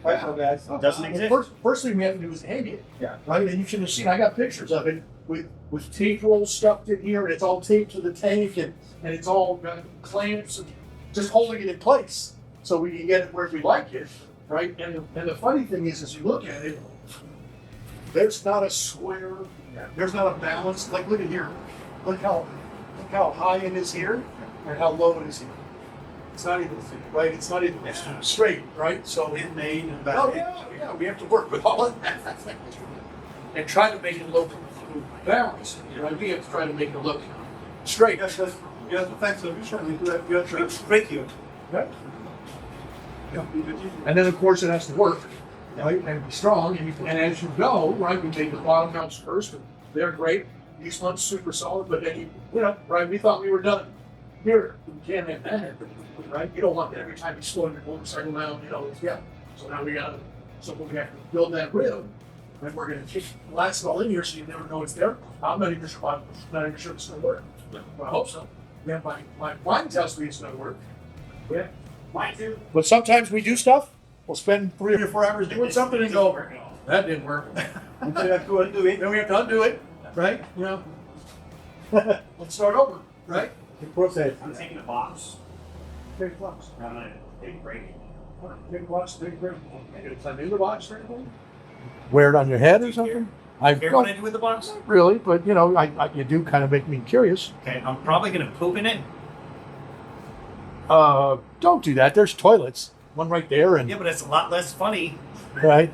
S7: fiberglass.
S3: It doesn't exist.
S1: First thing we have to do is hang it.
S7: Yeah.
S1: Right? And you should have seen, I got pictures of it with tape rolls stuffed in here, and it's all taped to the tank, and it's all got clamps and just holding it in place so we can get it where we like it, right? And the funny thing is, as you look at it, there's not a square, there's not a balance. Like, look at here. Look how high it is here and how low it is here. It's not even right. It's not even straight, right? So
S3: It made and back.
S1: oh yeah, we have to work with all of that and try to make it look balanced. Right? We have to try to make it look straight.
S7: Yes, because you have to find solution. You have to break here.
S1: Right? Yeah. And then of course it has to work, right? And be strong. And as you go, right, we make the bottom mounts first. They're great. These ones super solid, but then right? We thought we were done. Here, you can't have that, right? You don't want that every time you slow your motorcycle down, So now we have to build that rib, and we're going to kick the glass all in here so you never know it's there. I'm not even sure it's going to work. But I hope so. Yeah, my mind tells me it's going to work. Yeah,
S3: Mine too.
S1: but sometimes we do stuff. We'll spend 3 or 4 hours doing something and go, that didn't work.
S7: So you have to undo it.
S1: Then we have to undo it, right? Let's start over, right?
S7: The process.
S3: I'm taking a box.
S1: Big box.
S3: I'm gonna take a break.
S1: Big box, big break. Can I do the box or anything? Wear it on your head or something? I
S3: Care what I do with the box?
S1: not really, but you do kind of make me curious.
S3: Okay, I'm probably gonna poop in it.
S1: Don't do that. There's toilets. One right there, and
S3: Yeah, but it's a lot less funny.
S1: right.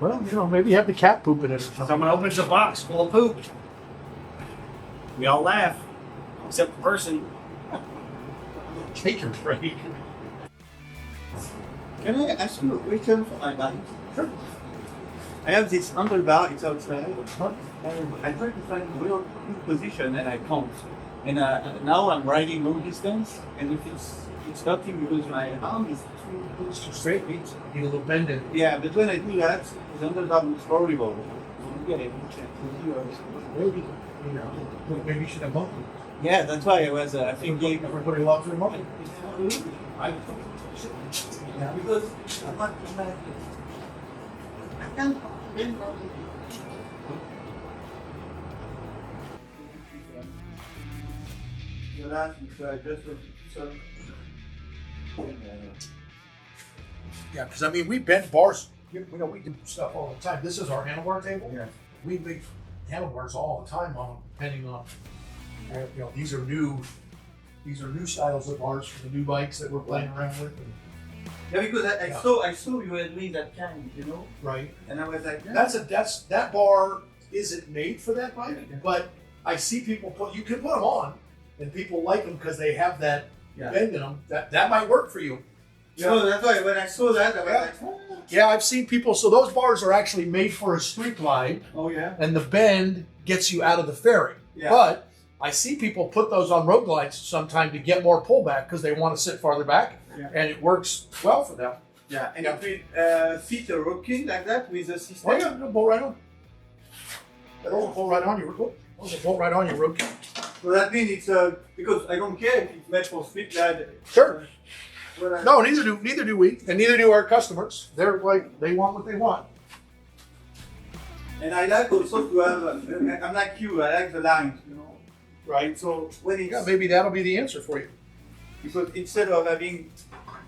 S1: Well, maybe you have the cat poop in it or
S3: So
S1: something.
S3: I'm gonna open the box full of poop. We all laugh, except the person.
S1: Take your break.
S7: Can I ask you a question for my bike? Sure. I have this handlebar, it's outside. And I try to find a real good position and I can't. And now I'm riding long distance, and if it's stopping because my arm is too straight.
S1: Need a little bend in.
S7: Yeah, but when I do that, the handlebar looks horrible.
S1: Maybe you should have both.
S7: Yeah, that's why I was thinking.
S1: Everybody loves their money.
S7: Yeah, because I'm not. I can't. The last is just so.
S1: Yeah, because we bend bars. We do stuff all the time. This is our handlebar table.
S7: Yeah.
S1: We make handlebars all the time depending on. These are new styles of bars for the new bikes that we're playing around with.
S7: Yeah, because I saw you had made that kind,
S1: Right.
S7: and I was like,
S1: That bar isn't made for that bike, but I see people you can put them on, and people like them because they have that bend in them. That might work for you.
S7: So that's why when I saw that, I was like, oh.
S1: Yeah, I've seen people. So those bars are actually made for a street glide,
S7: Oh yeah.
S1: and the bend gets you out of the fairing.
S7: Yeah.
S1: But I see people put those on road glides sometime to get more pullback because they want to sit farther back, and it works well for them.
S7: Yeah, and you could fit a rocking like that with a system.
S1: Oh yeah, it'll bolt right on. It'll bolt right on your road. It'll bolt right on your road.
S7: So that means it's because I don't care if it's made for street glide.
S1: Sure.
S7: When I-
S1: No, neither do we, and neither do our customers. They're they want what they want.
S7: And I like also to have. I'm like you. I like the lines,
S1: Right.
S7: So when it's
S1: Yeah, maybe that'll be the answer for you.
S7: because instead of having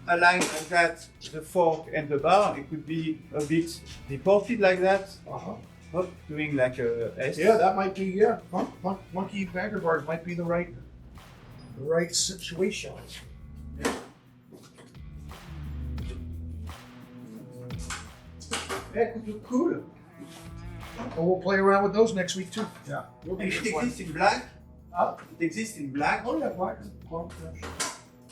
S7: a line like that, the fork and the bar, it could be a bit deported like that, not doing like a S.
S1: Yeah, that might be monkey bagger bars might be the right situation. Yeah.
S7: Yeah, could look cool.
S1: Well, we'll play around with those next week too.
S2: Yeah.
S1: We'll
S7: And
S1: be
S7: it
S1: here for
S7: exists in black.
S1: Huh?
S7: It exists in black.
S1: Oh yeah, black.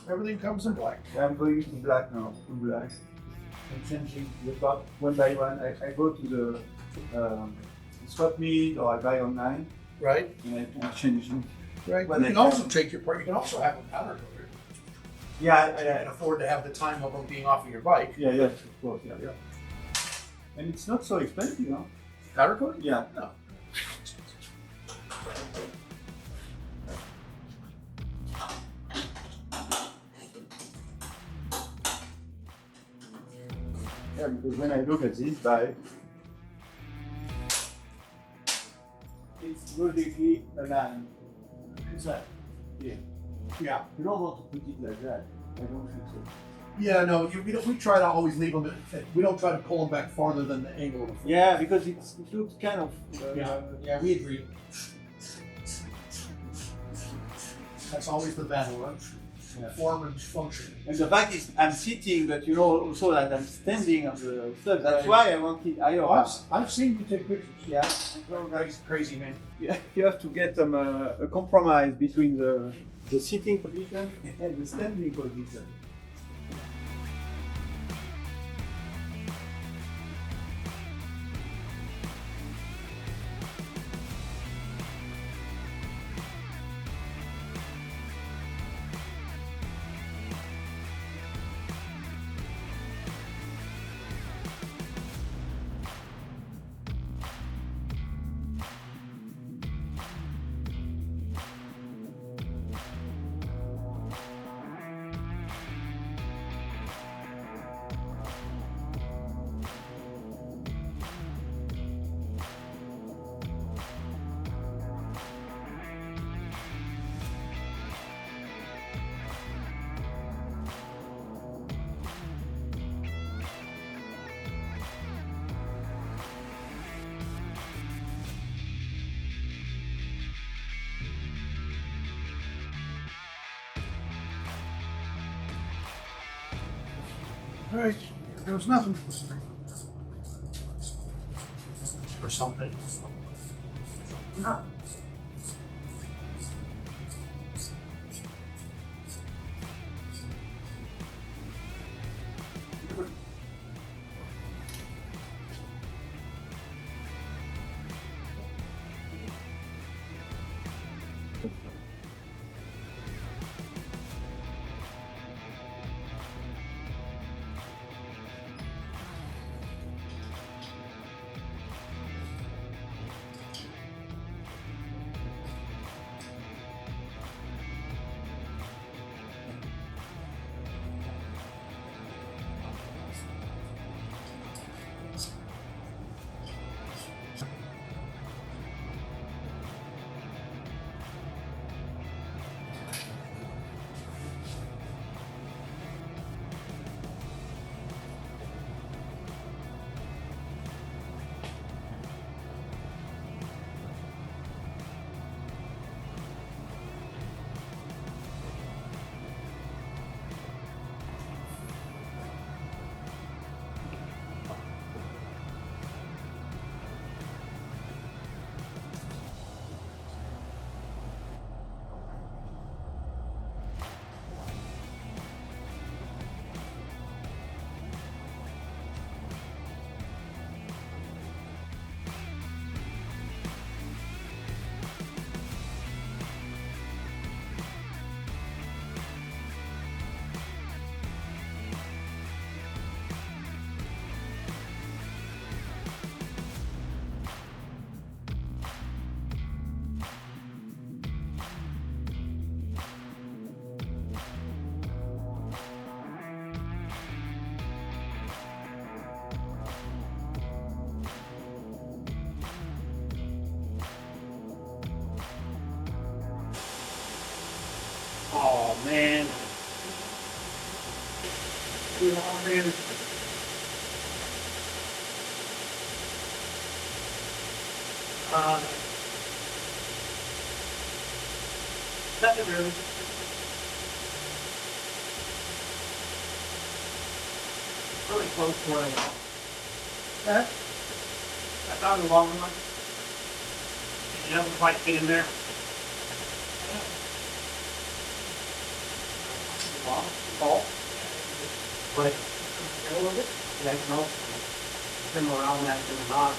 S1: Everything comes in black.
S7: Yeah, I'm going to black now. To black. I'm changing the top one by one. I go to the swap meet or I buy online
S1: Right.
S7: and I'm changing.
S1: Right.
S7: Well,
S1: You
S7: they
S1: can also take your part. You can also have them powder coated.
S7: Yeah,
S1: And afford to have the time of them being off of your bike.
S7: yeah, yes, of course, yeah. And it's not so expensive, huh?
S1: Powder coated?
S7: Yeah.
S1: No.
S7: Yeah, because when I look at this bike, it's basically a line. It's like, yeah.
S1: Yeah.
S7: You don't want to put it like that. I don't think so.
S1: Yeah, no, we try to always leave them. We don't try to pull them back farther than the angle of the foot.
S7: Yeah, because it looks kind of.
S1: Yeah, we agree. That's always the battle, right?
S7: Yeah.
S1: Form and function.
S7: And the fact is, I'm sitting, but you know also that I'm standing on the stuff. That's
S1: Right.
S7: why I wanted higher.
S1: I've seen you take pictures.
S7: Yeah.
S1: That's crazy, man.
S7: Yeah, you have to get a compromise between the sitting position and the standing position.
S1: All right, there was nothing. Or something. No.
S5: Oh man.
S1: Oh, man.
S8: Nothing really. Really close to what I want.
S3: I found a long one. You never quite fit in there. Ball. But a little bit. That's no. Turn around that in the box.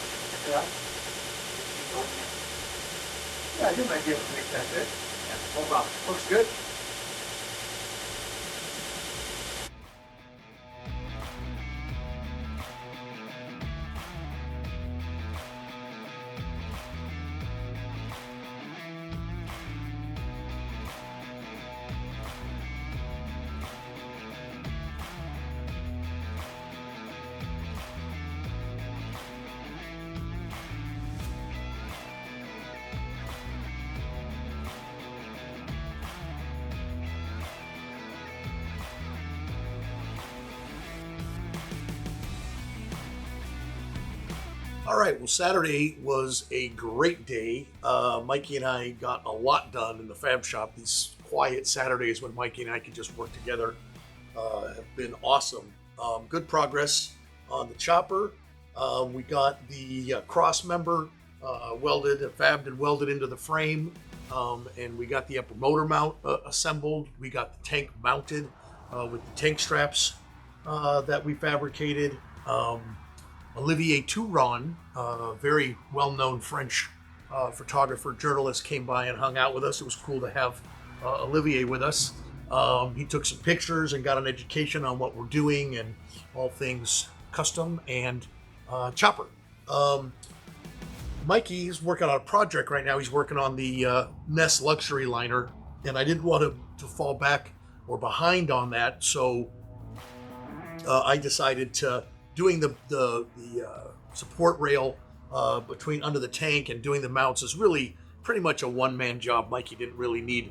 S7: Yeah, you might be able to make that fit. Yeah, no problem. Looks good.
S1: All right, well, Saturday was a great day. Mikey and I got a lot done in the fab shop. These quiet Saturdays when Mikey and I can just work together have been awesome. Good progress on the chopper. We got the cross member welded, fabbed and welded into the frame, and we got the upper motor mount assembled. We got the tank mounted with the tank straps that we fabricated. Olivier Touron, a very well-known French photographer, journalist, came by and hung out with us. It was cool to have Olivier with us. He took some pictures and got an education on what we're doing and all things custom and chopper. Mikey is working on a project right now. He's working on the Ness luxury liner, and I didn't want to fall back or behind on that, so I decided to doing the support rail between under the tank and doing the mounts is really pretty much a one-man job. Mikey didn't really need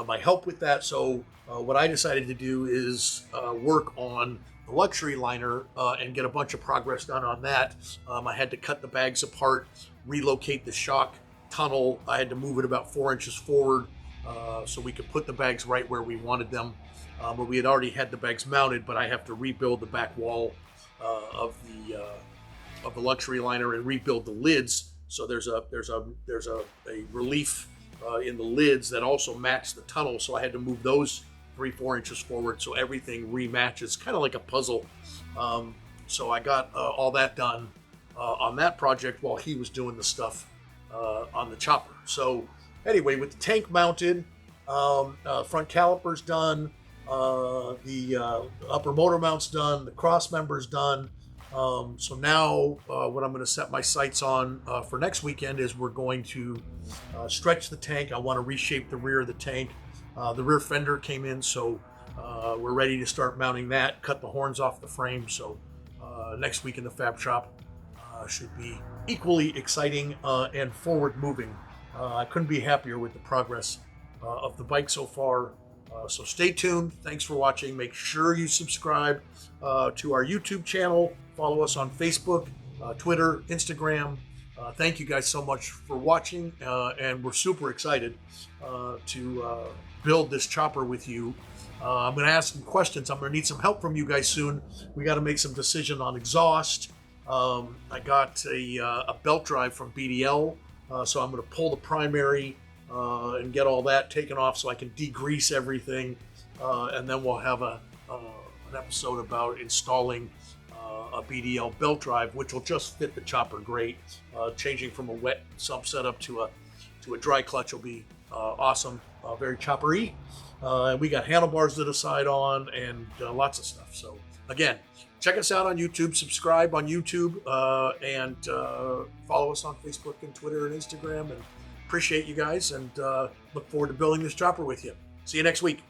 S1: my help with that, so what I decided to do is work on the luxury liner and get a bunch of progress done on that. I had to cut the bags apart, relocate the shock tunnel. I had to move it about 4 inches forward so we could put the bags right where we wanted them. But we had already had the bags mounted, but I have to rebuild the back wall of the luxury liner and rebuild the lids. So there's a relief in the lids that also match the tunnel. So I had to move those 3-4 inches forward so everything rematches, kind of like a puzzle. So I got all that done on that project while he was doing the stuff on the chopper. So anyway, with the tank mounted, front calipers done, the upper motor mounts done, the cross members done. So now what I'm going to set my sights on for next weekend is we're going to stretch the tank. I want to reshape the rear of the tank. The rear fender came in, so we're ready to start mounting that, cut the horns off the frame. So next week in the fab shop should be equally exciting and forward moving. I couldn't be happier with the progress of the bike so far. So stay tuned. Thanks for watching. Make sure you subscribe to our YouTube channel. Follow us on Facebook, Twitter, Instagram. Thank you guys so much for watching, and we're super excited to build this chopper with you. I'm going to ask some questions. I'm going to need some help from you guys soon. We got to make some decision on exhaust. I got a belt drive from BDL, so I'm going to pull the primary and get all that taken off so I can degrease everything, and then we'll have an episode about installing a BDL belt drive, which will just fit the chopper great. Changing from a wet sump setup to a dry clutch will be awesome, very choppery. We got handlebars to decide on and lots of stuff. So again, check us out on YouTube, subscribe on YouTube, and follow us on Facebook and Twitter and Instagram. And appreciate you guys, and look forward to building this chopper with you. See you next week.